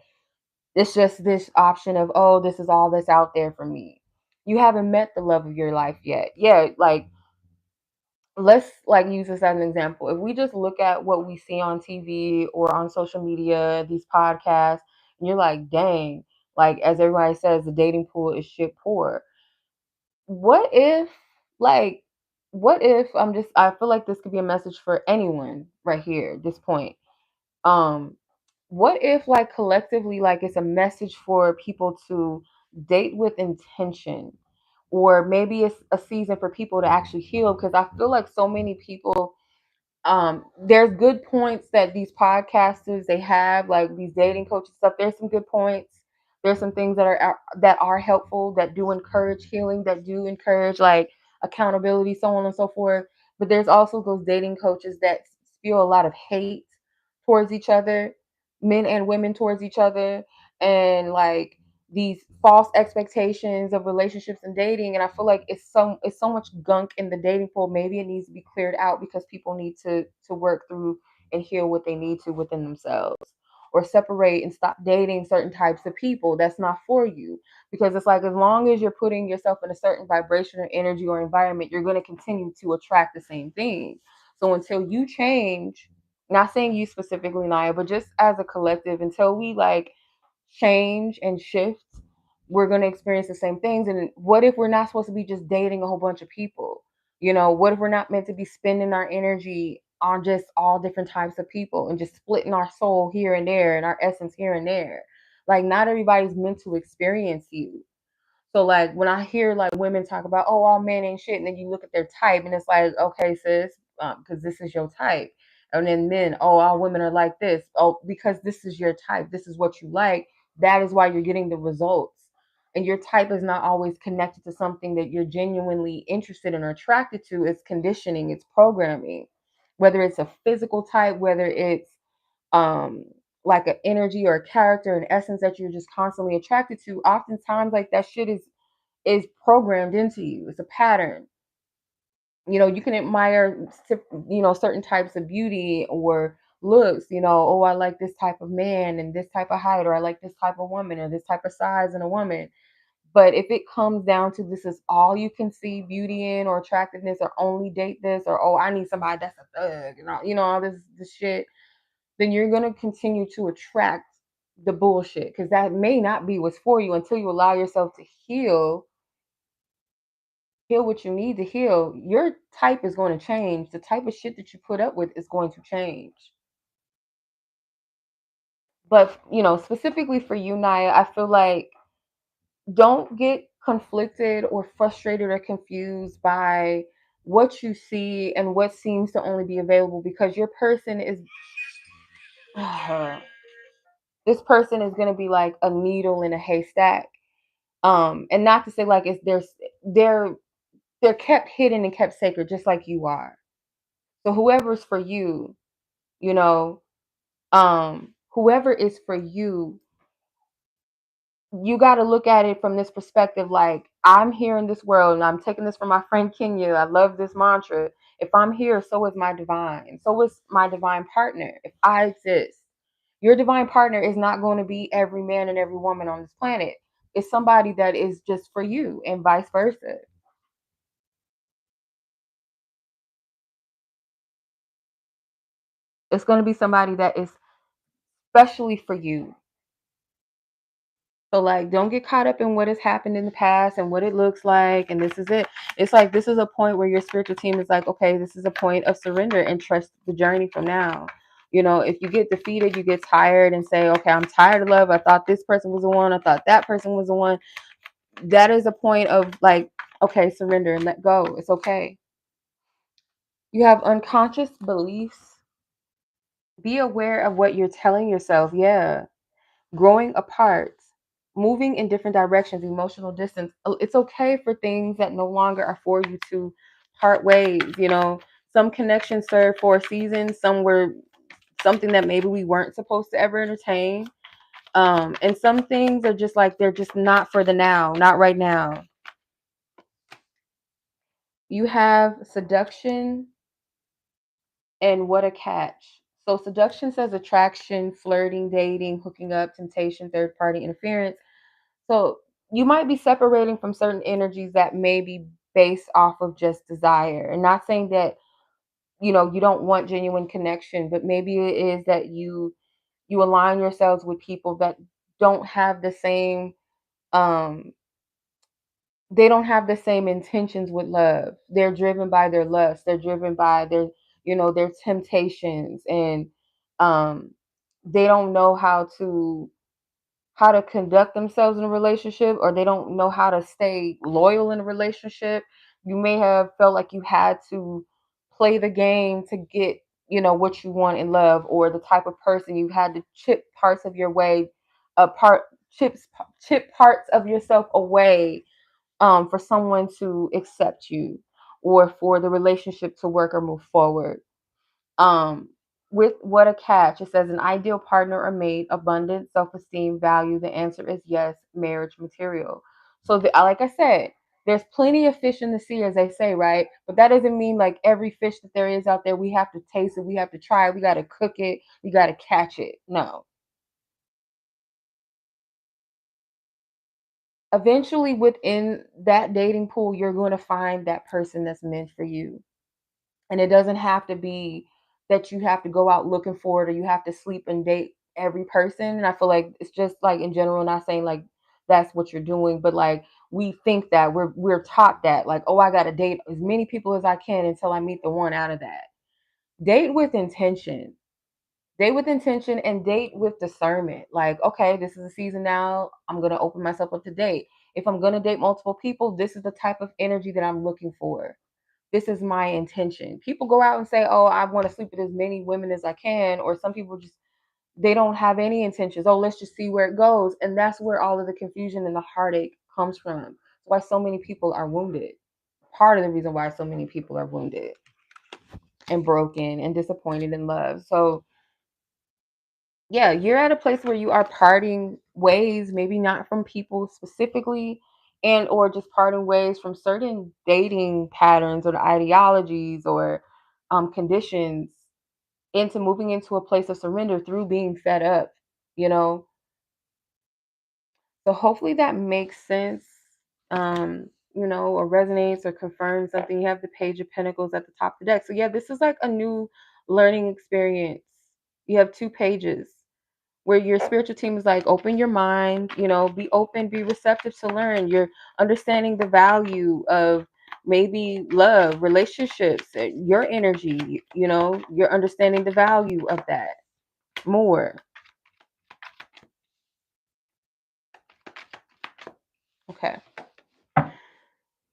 It's just this option of, oh, this is all that's out there for me. You haven't met the love of your life yet. Yeah, like, let's like use this as an example. If we just look at what we see on TV or on social media, these podcasts, and you're like, dang, like as everybody says, the dating pool is shit poor. What if, like, what if I feel like this could be a message for anyone right here, this point. Um, what if like collectively, like it's a message for people to date with intention, or maybe it's a season for people to actually heal? Because I feel like so many people, there's good points that these podcasters they have, like these dating coaches stuff, there's some good points. There's some things that are helpful, that do encourage healing, that do encourage like accountability, so on and so forth. But there's also those dating coaches that spew a lot of hate towards each other, men and women towards each other, and like these false expectations of relationships and dating. And I feel like it's so much gunk in the dating pool. Maybe it needs to be cleared out because people need to work through and heal what they need to within themselves, or separate and stop dating certain types of people that's not for you. Because it's like, as long as you're putting yourself in a certain vibration or energy or environment, you're going to continue to attract the same thing. So until you change, not saying you specifically, Niyah, but just as a collective, until we like change and shift, we're going to experience the same things. And what if we're not supposed to be just dating a whole bunch of people? What if we're not meant to be spending our energy on just all different types of people and just splitting our soul here and there and our essence here and there? Like, not everybody's meant to experience you. So like when I hear like women talk about, oh, all men ain't shit, and then you look at their type and it's like, okay, sis, because this is your type. And then men, oh, all women are like this. Oh, because this is your type, this is what you like. That is why you're getting the results. And your type is not always connected to something that you're genuinely interested in or attracted to. It's conditioning, it's programming. Whether it's a physical type, whether it's um like an energy or a character and essence that you're just constantly attracted to, oftentimes like that shit is programmed into you. It's a pattern. You can admire certain types of beauty or looks. Oh, I like this type of man and this type of height, or I like this type of woman or this type of size in a woman. But if it comes down to this is all you can see beauty in or attractiveness, or only date this, or oh, I need somebody that's a thug, all this shit, then you're going to continue to attract the bullshit, because that may not be what's for you until you allow yourself to heal what you need to heal. Your type is going to change. The type of shit that you put up with is going to change. But specifically for you, Niyah, I feel like don't get conflicted or frustrated or confused by what you see and what seems to only be available, because your person is this person is going to be like a needle in a haystack. And not to say like they're kept hidden and kept sacred just like you are. So whoever's for you, you know, whoever is for you got to look at it from this perspective. Like, I'm here in this world and I'm taking this from my friend Kenya. I love this mantra. If I'm here, so is my divine. So is my divine partner. If I exist, your divine partner is not going to be every man and every woman on this planet. It's somebody that is just for you, and vice versa. It's going to be somebody that is specially for you. So like, don't get caught up in what has happened in the past and what it looks like. And this is it. It's like, this is a point where your spiritual team is like, okay, this is a point of surrender and trust the journey from now. If you get defeated, you get tired and say, okay, I'm tired of love. I thought this person was the one. I thought that person was the one. That is a point of like, okay, surrender and let go. It's okay. You have unconscious beliefs. Be aware of what you're telling yourself. Yeah. Growing apart, moving in different directions, emotional distance. It's okay for things that no longer are for you to part ways. Some connections serve for a season, some were something that maybe we weren't supposed to ever entertain. And some things are just like, they're just not for the now, not right now. You have seduction and what a catch. So seduction says attraction, flirting, dating, hooking up, temptation, third party interference. So you might be separating from certain energies that may be based off of just desire. And not saying that, you don't want genuine connection, but maybe it is that you align yourselves with people that don't have the same um they don't have the same intentions with love. They're driven by their lust. They're driven by their temptations, and um they don't know how to conduct themselves in a relationship, or they don't know how to stay loyal in a relationship. You may have felt like you had to play the game to get, what you want in love, or the type of person you had to chip parts of your way, chips chip parts of yourself away, for someone to accept you, or for the relationship to work or move forward. Um, with what a catch. It says an ideal partner or mate, abundance, self-esteem, value. The answer is yes, marriage material. So, like I said, there's plenty of fish in the sea, as they say, right? But that doesn't mean like every fish that there is out there, we have to taste it, we have to try it, we got to cook it, we got to catch it. No. Eventually, within that dating pool, you're going to find that person that's meant for you. And it doesn't have to be that you have to go out looking for it, or you have to sleep and date every person. And I feel like it's just like in general, not saying like that's what you're doing, but like we think that we're taught that, like, oh, I gotta date as many people as I can until I meet the one out of that. Date with intention. Date with intention and date with discernment. Like, okay, this is a season now. I'm gonna open myself up to date. If I'm gonna date multiple people, this is the type of energy that I'm looking for. This is my intention. People go out and say, "Oh, I want to sleep with as many women as I can," or some people just they don't have any intentions. Oh, let's just see where it goes, and that's where all of the confusion and the heartache comes from. That's why so many people are wounded. Part of the reason why so many people are wounded and broken and disappointed in love. So, yeah, you're at a place where you are parting ways, maybe not from people specifically, and or just parting ways from certain dating patterns or ideologies, or conditions, into moving into a place of surrender through being fed up, you know. So hopefully that makes sense, or resonates or confirms something. You have the Page of Pentacles at the top of the deck. So yeah, this is like a new learning experience. You have two pages where your spiritual team is like, open your mind, be open, be receptive to learn. You're understanding the value of maybe love, relationships, your energy, you're understanding the value of that more. Okay.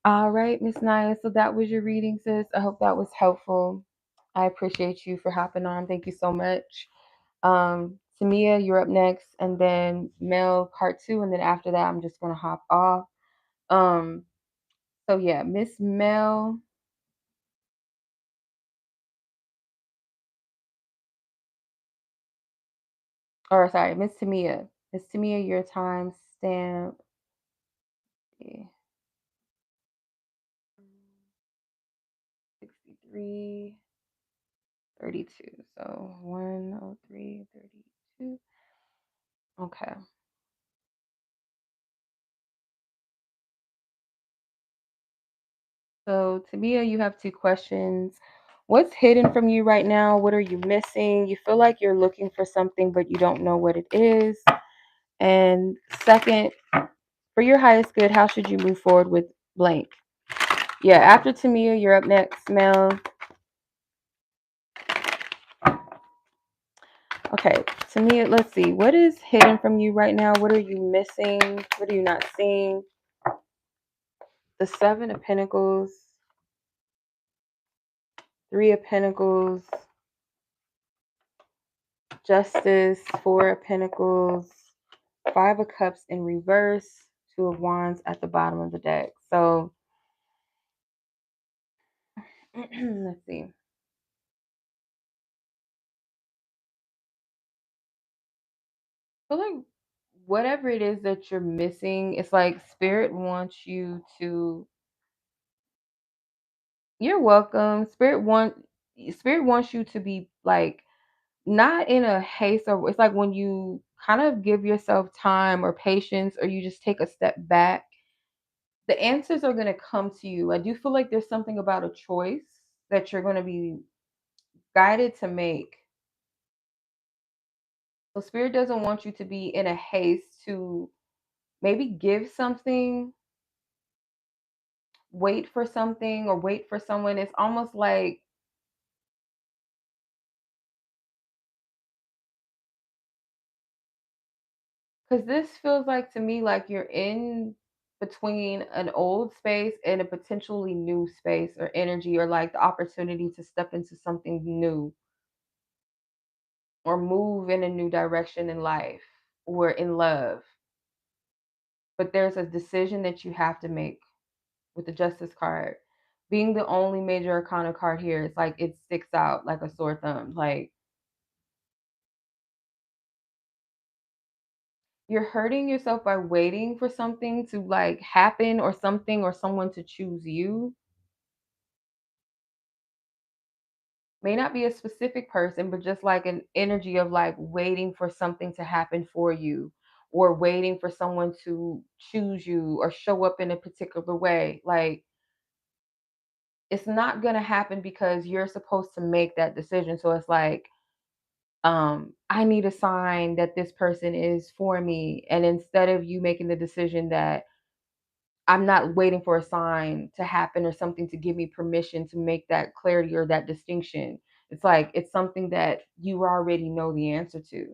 All right, Miss Niyah. So that was your reading, sis. I hope that was helpful. I appreciate you for hopping on. Thank you so much. Temia, you're up next, and then Mel Pt2, and then after that, I'm just gonna hop off. Um, so yeah, Miss Mel, or sorry, Miss Temia. Miss Temia, your time stamp. 63, 32. So 103, 32. Okay. So, Tamia, you have two questions. What's hidden from you right now? What are you missing? You feel like you're looking for something, but you don't know what it is. And second, for your highest good, how should you move forward with blank? Yeah, after Tamia, you're up next, Mel. Okay, Tamia, let's see. What is hidden from you right now? What are you missing? What are you not seeing? The Seven of Pentacles, Three of Pentacles, Justice, Four of Pentacles, Five of Cups in reverse, Two of Wands at the bottom of the deck. So let's see. I feel like whatever it is that you're missing, it's like Spirit wants you to. You're welcome. Spirit wants you to be like not in a haste, or it's like when you kind of give yourself time or patience, or you just take a step back, the answers are going to come to you. I do feel like there's something about a choice that you're going to be guided to make. So spirit doesn't want you to be in a haste to maybe give something, wait for something, or wait for someone. It's almost like, because this feels like to me like you're in between an old space and a potentially new space or energy, or like the opportunity to step into something new or move in a new direction in life or in love. But there's a decision that you have to make with the Justice card. Being the only major arcana card here, it's like it sticks out like a sore thumb. Like, you're hurting yourself by waiting for something to like happen, or something or someone to choose you. May not be a specific person, but just like an energy of like waiting for something to happen for you, or waiting for someone to choose you or show up in a particular way. Like, it's not going to happen because you're supposed to make that decision. So it's like, I need a sign that this person is for me. And instead of you making the decision that I'm not waiting for a sign to happen or something to give me permission to make that clarity or that distinction, it's like it's something that you already know the answer to.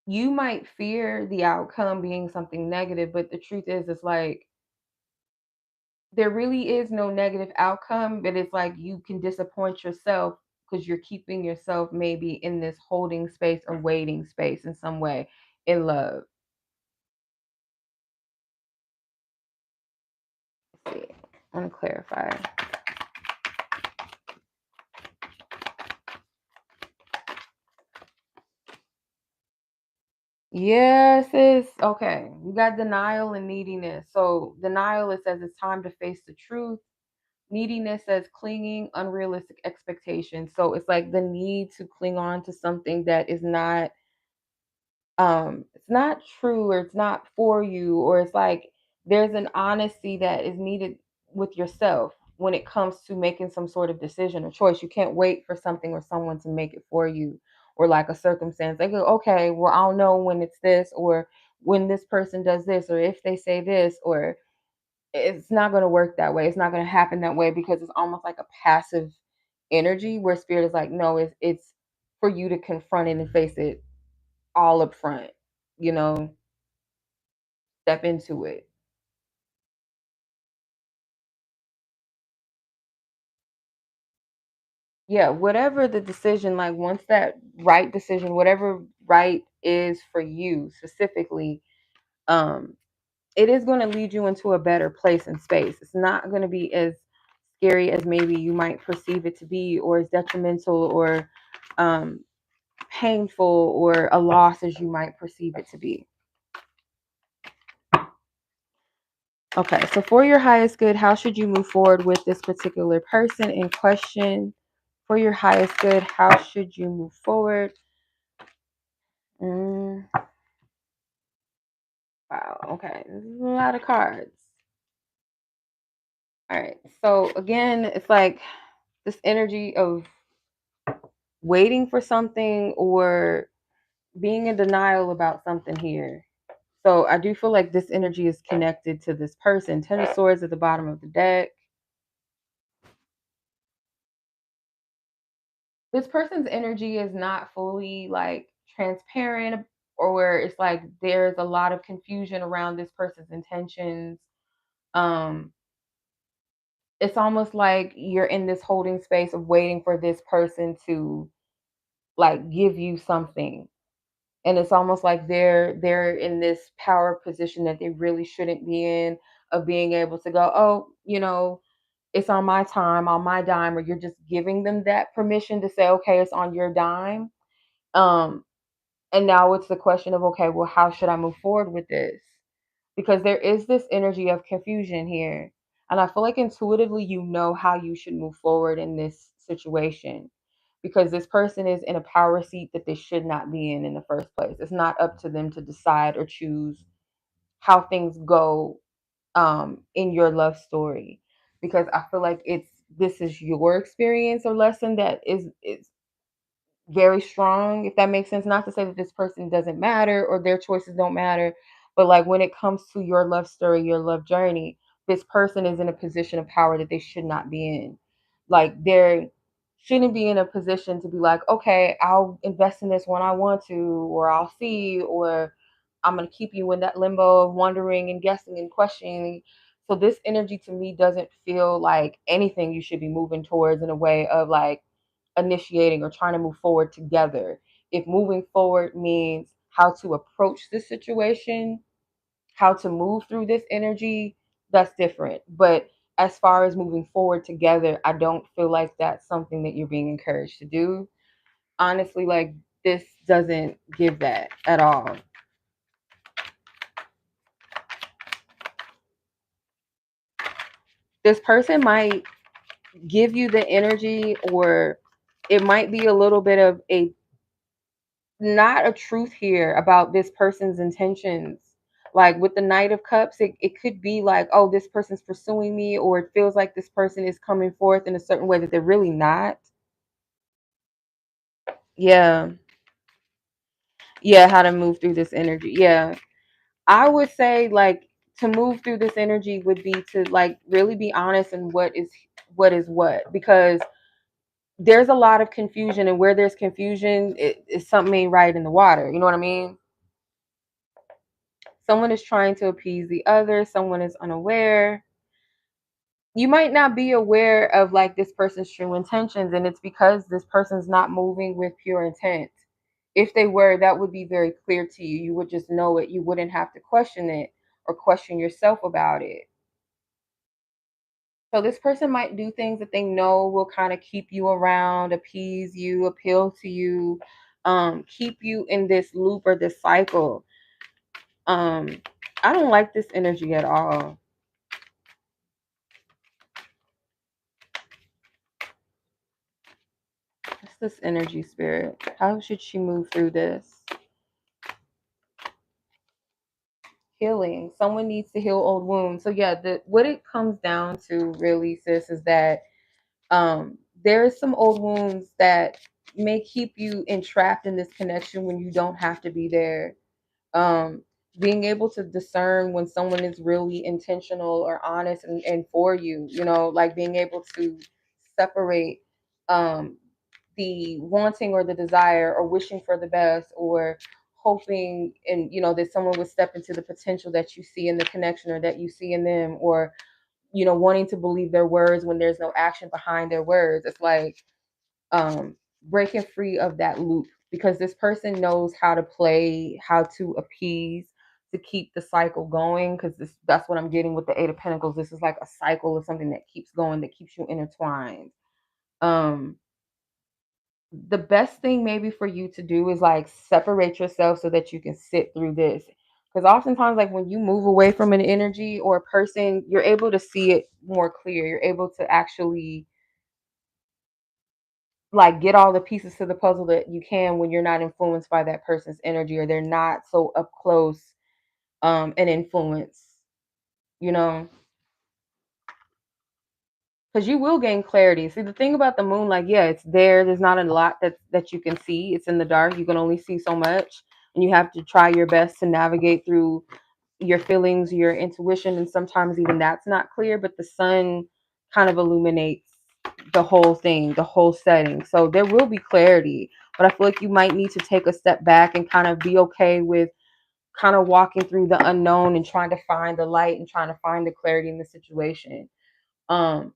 You might fear the outcome being something negative, but the truth is, it's like there really is no negative outcome, but it's like you can disappoint yourself because you're keeping yourself maybe in this holding space or waiting space in some way in love. Let's see. I want to clarify. Yes, it's okay. You got denial and neediness. So denial, it says it's time to face the truth. Neediness says clinging, unrealistic expectations. So it's like the need to cling on to something that is not, it's not true, or it's not for you, or it's like there's an honesty that is needed with yourself when it comes to making some sort of decision or choice. You can't wait for something or someone to make it for you, or like a circumstance. They go, okay, well, I'll know when it's this, or when this person does this, or if they say this, or it's not going to work that way. It's not going to happen that way, because it's almost like a passive energy where spirit is like, no, it's for you to confront it and face it all up front, you know, step into it. Yeah, whatever the decision, like once that right decision, whatever right is for you specifically, um, it is going to lead you into a better place and space. It's not going to be as scary as maybe you might perceive it to be, or as detrimental, or um, painful, or a loss as you might perceive it to be. Okay, so for your highest good, how should you move forward with this particular person in question? For your highest good, how should you move forward? Mm, wow, okay, this is a lot of cards. All right, so again, it's like this energy of waiting for something, or being in denial about something here. So I do feel like this energy is connected to this person. Ten of Swords at the bottom of the deck. This person's energy is not fully like transparent, or where it's like there's a lot of confusion around this person's intentions. Um, it's almost like you're in this holding space of waiting for this person to like give you something. And it's almost like they're in this power position that they really shouldn't be in, of being able to go, oh, it's on my time, on my dime, or you're just giving them that permission to say, okay, it's on your dime. Um, and now it's the question of, okay, well, how should I move forward with this? Because there is this energy of confusion here. And I feel like intuitively you know how you should move forward in this situation, because this person is in a power seat that they should not be in the first place. It's not up to them to decide or choose how things go in your love story, because I feel like this is your experience or lesson that is very strong, if that makes sense. Not to say that this person doesn't matter or their choices don't matter, but like when it comes to your love story, your love journey, this person is in a position of power that they should not be in. Like they shouldn't be in a position to be like, okay, I'll invest in this when I want to, or I'll see, or I'm going to keep you in that limbo of wondering and guessing and questioning. So this energy to me doesn't feel like anything you should be moving towards in a way of like initiating or trying to move forward together. If moving forward means how to approach this situation, how to move through this energy, that's different. But as far as moving forward together, I don't feel like that's something that you're being encouraged to do. Honestly, like this doesn't give that at all. This person might give you the energy, or it might be a little bit of a not a truth here about this person's intentions. Like with the Knight of Cups, it could be like, oh, this person's pursuing me, or it feels like this person is coming forth in a certain way that they're really not. Yeah. Yeah, how to move through this energy. Yeah. I would say like to move through this energy would be to like really be honest in what, because there's a lot of confusion, and where there's confusion, it's something ain't right in the water. You know what I mean? Someone is trying to appease the other, someone is unaware. You might not be aware of like this person's true intentions, and it's because this person's not moving with pure intent. If they were, that would be very clear to you. You would just know it. You wouldn't have to question it or question yourself about it. So this person might do things that they know will kind of keep you around, appease you, appeal to you, keep you in this loop or this cycle. um I don't like this energy at all. What's this energy, spirit? How should she move through this? Healing. Someone needs to heal old wounds. So yeah, what it comes down to really, sis, is that there is some old wounds that may keep you entrapped in this connection when you don't have to be there. um Being able to discern when someone is really intentional or honest and for you, like being able to separate um the wanting or the desire or wishing for the best, or hoping and that someone would step into the potential that you see in the connection or that you see in them, or wanting to believe their words when there's no action behind their words. It's like breaking free of that loop, because this person knows how to play, how to appease, to keep the cycle going, because that's what I'm getting with the Eight of Pentacles. This is like a cycle of something that keeps going, that keeps you intertwined. um the best thing maybe for you to do is like separate yourself so that you can sit through this, because oftentimes like when you move away from an energy or a person, you're able to see it more clear. You're able to actually like get all the pieces to the puzzle that you can when you're not influenced by that person's energy, or they're not so up close and influence, you know because you will gain clarity. See, the thing about the moon, like, yeah, it's there. There's not a lot that you can see. It's in the dark. You can only see so much, and you have to try your best to navigate through your feelings, your intuition, and sometimes even that's not clear. But the sun kind of illuminates the whole thing, the whole setting. So there will be clarity, but I feel like you might need to take a step back and kind of be okay with kind of walking through the unknown and trying to find the light and trying to find the clarity in the situation. Um,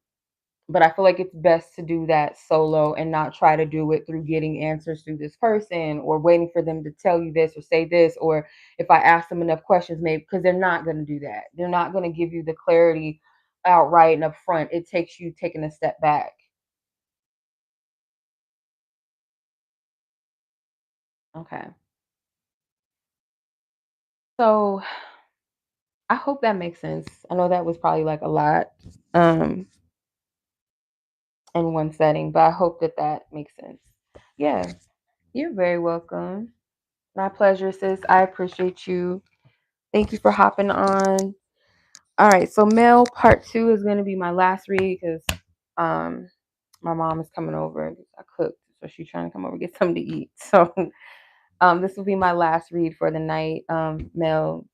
but I feel like it's best to do that solo and not try to do it through getting answers through this person or waiting for them to tell you this or say this, or if I ask them enough questions, maybe, because they're not going to do that. They're not going to give you the clarity outright and up front. It takes you taking a step back. Okay. So I hope that makes sense. I know that was probably like a lot um in one setting, but I hope that that makes sense. Yeah, you're very welcome. My pleasure, sis. I appreciate you. Thank you for hopping on. All right, so Mel part 2 is going to be my last read because um my mom is coming over. I cooked, so she's trying to come over and get something to eat. So this will be my last read for the night, Mel.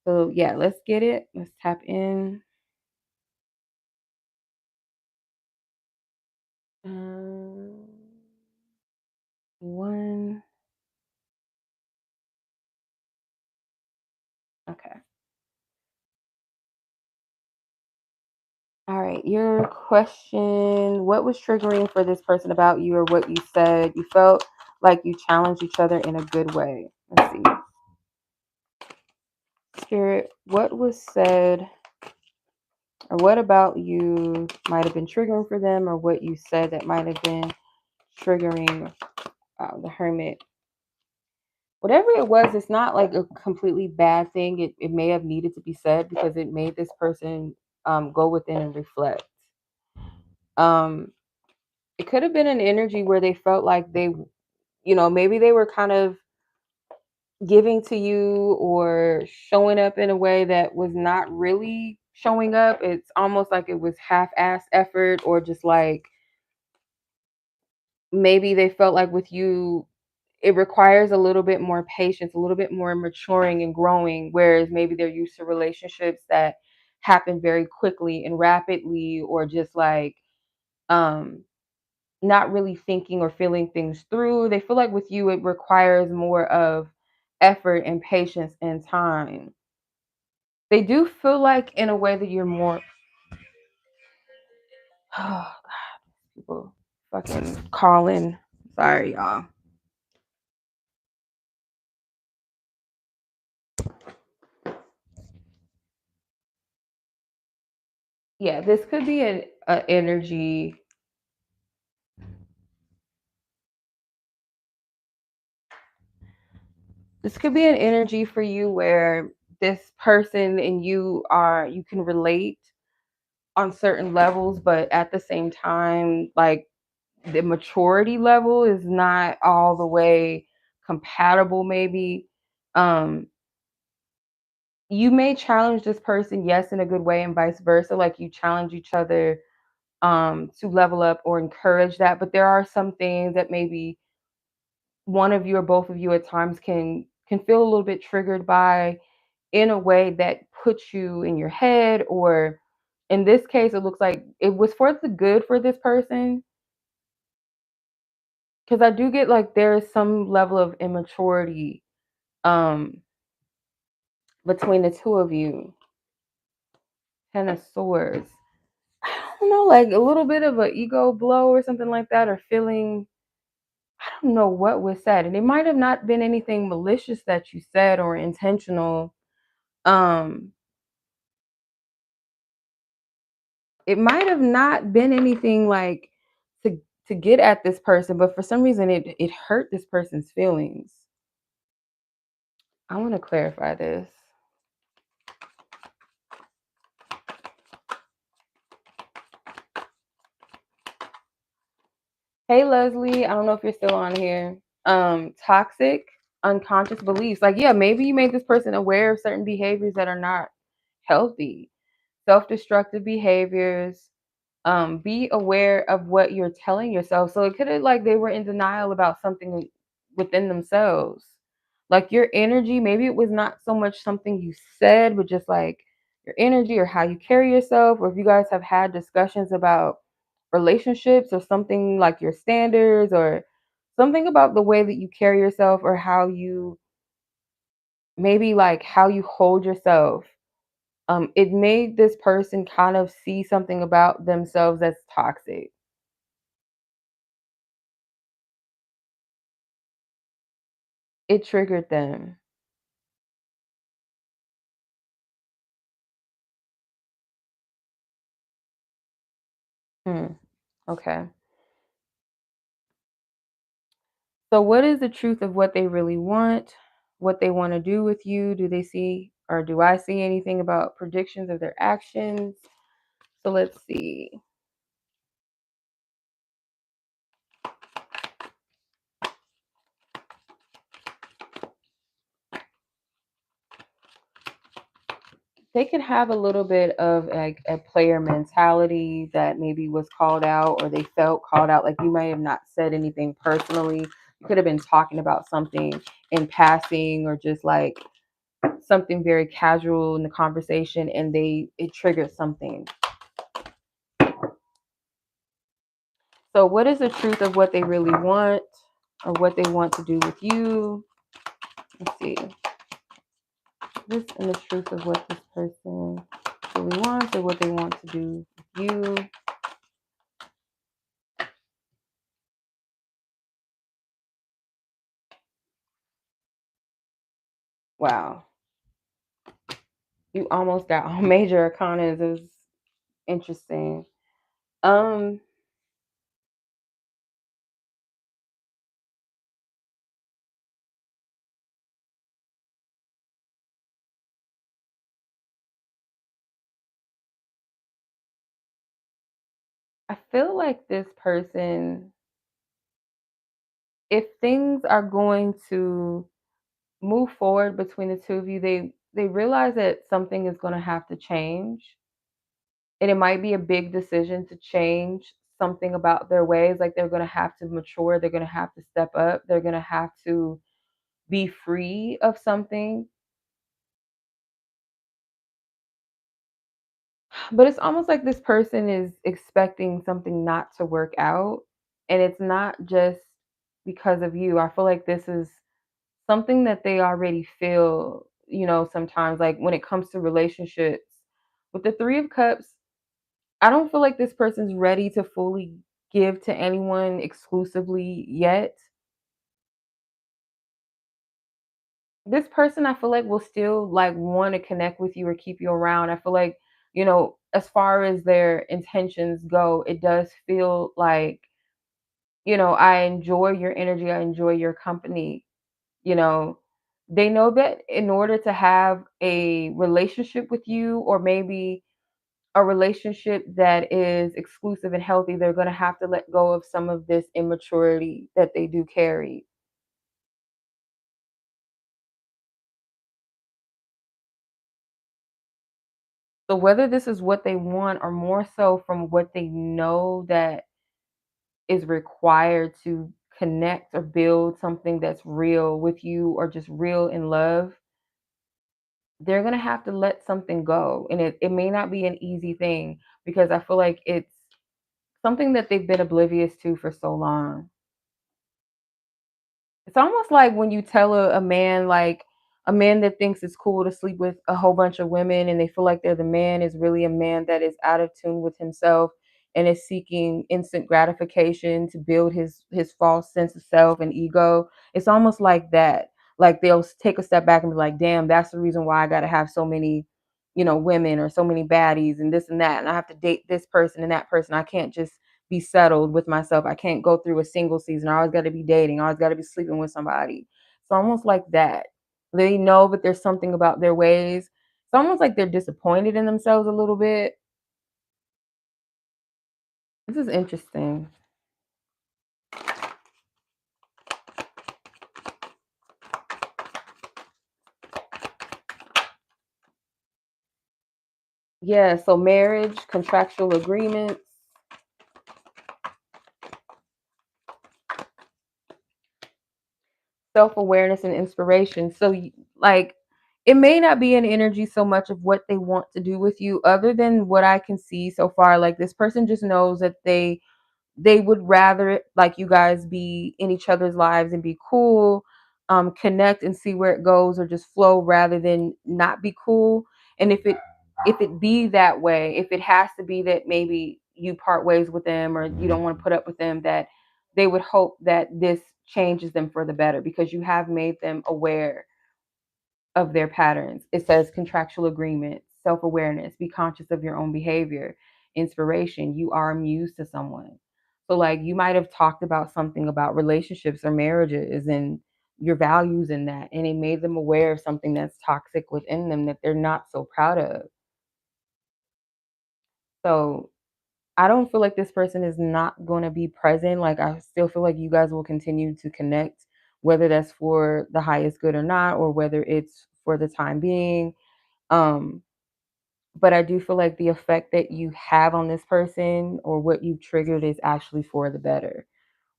So yeah, let's get it. Let's tap in. Um, One. Okay. All right. Your question: what was triggering for this person about you, or what you said? You felt like you challenged each other in a good way. Let's see. Spirit, what was said, or what about you might have been triggering for them, or what you said that might have been triggering the hermit? Whatever it was, it's not like a completely bad thing. It may have needed to be said because it made this person go within and reflect. Um, it could have been an energy where they felt like they, maybe they were kind of giving to you or showing up in a way that was not really showing up. It's almost like it was half-assed effort, or just like maybe they felt like with you it requires a little bit more patience, a little bit more maturing and growing, whereas maybe they're used to relationships that happen very quickly and rapidly, or just like um not really thinking or feeling things through. They feel like with you it requires more of effort and patience and time. They do feel like in a way that you're more oh, people fucking calling. Sorry, y'all. Yeah, this could be an energy. This could be an energy for you where this person and you can relate on certain levels, but at the same time, like the maturity level is not all the way compatible, maybe. Um, you may challenge this person, yes, in a good way, and vice versa. Like you challenge each other to level up or encourage that. But there are some things that maybe one of you or both of you at times can feel a little bit triggered by, in a way that puts you in your head, or in this case it looks like it was for the good for this person, because I do get like there is some level of immaturity um between the two of you. 10 of Swords. I don't know, like a little bit of an ego blow or something like that, or feeling, I don't know what was said, and it might have not been anything malicious that you said or intentional. um it might have not been anything like to get at this person, but for some reason it hurt this person's feelings. I want to clarify this. Hey Leslie, I don't know if you're still on here. Toxic unconscious beliefs. Like, yeah, maybe you made this person aware of certain behaviors that are not healthy. Self-destructive behaviors. Be aware of what you're telling yourself. So it could have like they were in denial about something within themselves. Like your energy, maybe it was not so much something you said, but just like your energy or how you carry yourself, or if you guys have had discussions about relationships or something like your standards, or something about the way that you carry yourself, or how you maybe like how you hold yourself. It made this person kind of see something about themselves that's toxic. It triggered them. Hmm. Okay. So what is the truth of what they really want? What they want to do with you? Do they see or do I see anything about predictions of their actions? So let's see. They could have a little bit of like a player mentality that maybe was called out or they felt called out. Like you may have not said anything personally. You could have been talking about something in passing or just like something very casual in the conversation and it triggered something. So what is the truth of what they really want or what they want to do with you? Let's see. This and the truth of what this person really wants or what they want to do with you. Wow. You almost got all major arcanas. It was interesting. Um, I feel like this person, if things are going to move forward between the two of you, they realize that something is going to have to change. And it might be a big decision to change something about their ways. Like they're going to have to mature, they're going to have to step up, they're going to have to be free of something. But it's almost like this person is expecting something not to work out. And it's not just because of you. I feel like this is something that they already feel, sometimes like when it comes to relationships. With the Three of Cups, I don't feel like this person's ready to fully give to anyone exclusively yet. This person I feel like will still like want to connect with you or keep you around. I feel like, as far as their intentions go, it does feel like, I enjoy your energy, I enjoy your company, you know. They know that in order to have a relationship with you or maybe a relationship that is exclusive and healthy, they're going to have to let go of some of this immaturity that they do carry. So whether this is what they want or more so from what they know that is required to connect or build something that's real with you or just real in love, they're going to have to let something go. And it may not be an easy thing because I feel like it's something that they've been oblivious to for so long. It's almost like when you tell a man, like a man that thinks it's cool to sleep with a whole bunch of women and they feel like they're the man, is really a man that is out of tune with himself and is seeking instant gratification to build his false sense of self and ego. It's almost like that. Like they'll take a step back and be like, damn, that's the reason why I gotta have so many, women or so many baddies and this and that. And I have to date this person and that person. I can't just be settled with myself. I can't go through a single season. I always got to be dating. I always got to be sleeping with somebody. It's almost like that. They know that there's something about their ways. It's almost like they're disappointed in themselves a little bit. This is interesting. Yeah, so marriage, contractual agreements, self-awareness and inspiration. So like it may not be an energy so much of what they want to do with you other than what I can see so far. Like this person just knows that they would rather like you guys be in each other's lives and be cool, connect and see where it goes or just flow rather than not be cool. And if it be that way, if it has to be that maybe you part ways with them or you don't want to put up with them, that they would hope that this changes them for the better because you have made them aware of their patterns. It says contractual agreement, self awareness, be conscious of your own behavior, inspiration. You are a muse to someone. So, like, you might have talked about something about relationships or marriages, and your values in that, and it made them aware of something that's toxic within them that they're not so proud of. So I don't feel like this person is not going to be present. Like, I still feel like you guys will continue to connect, whether that's for the highest good or not, or whether it's for the time being. Um, but I do feel like the effect that you have on this person or what you've triggered is actually for the better,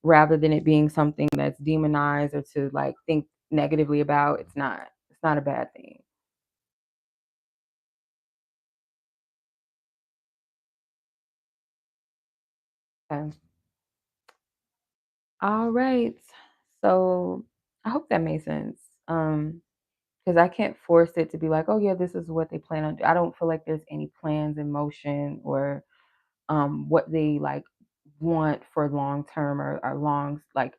rather than it being something that's demonized or to like think negatively about. It's not. It's not a bad thing. Okay. All right. So I hope that made sense. Because I can't force it to be like, oh yeah, this is what they plan on. I don't feel like there's any plans in motion or what they like want for long term or long like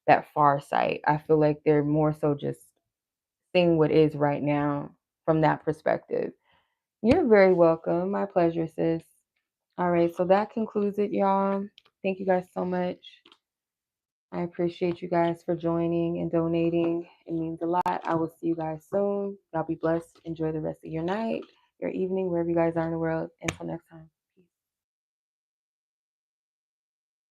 that far sight. I feel like they're more so just seeing what is right now from that perspective. You're very welcome. My pleasure, sis. All right, so that concludes it, y'all. Thank you guys so much. I appreciate you guys for joining and donating. It means a lot. I will see you guys soon. Y'all be blessed. Enjoy the rest of your night, your evening, wherever you guys are in the world. Until next time.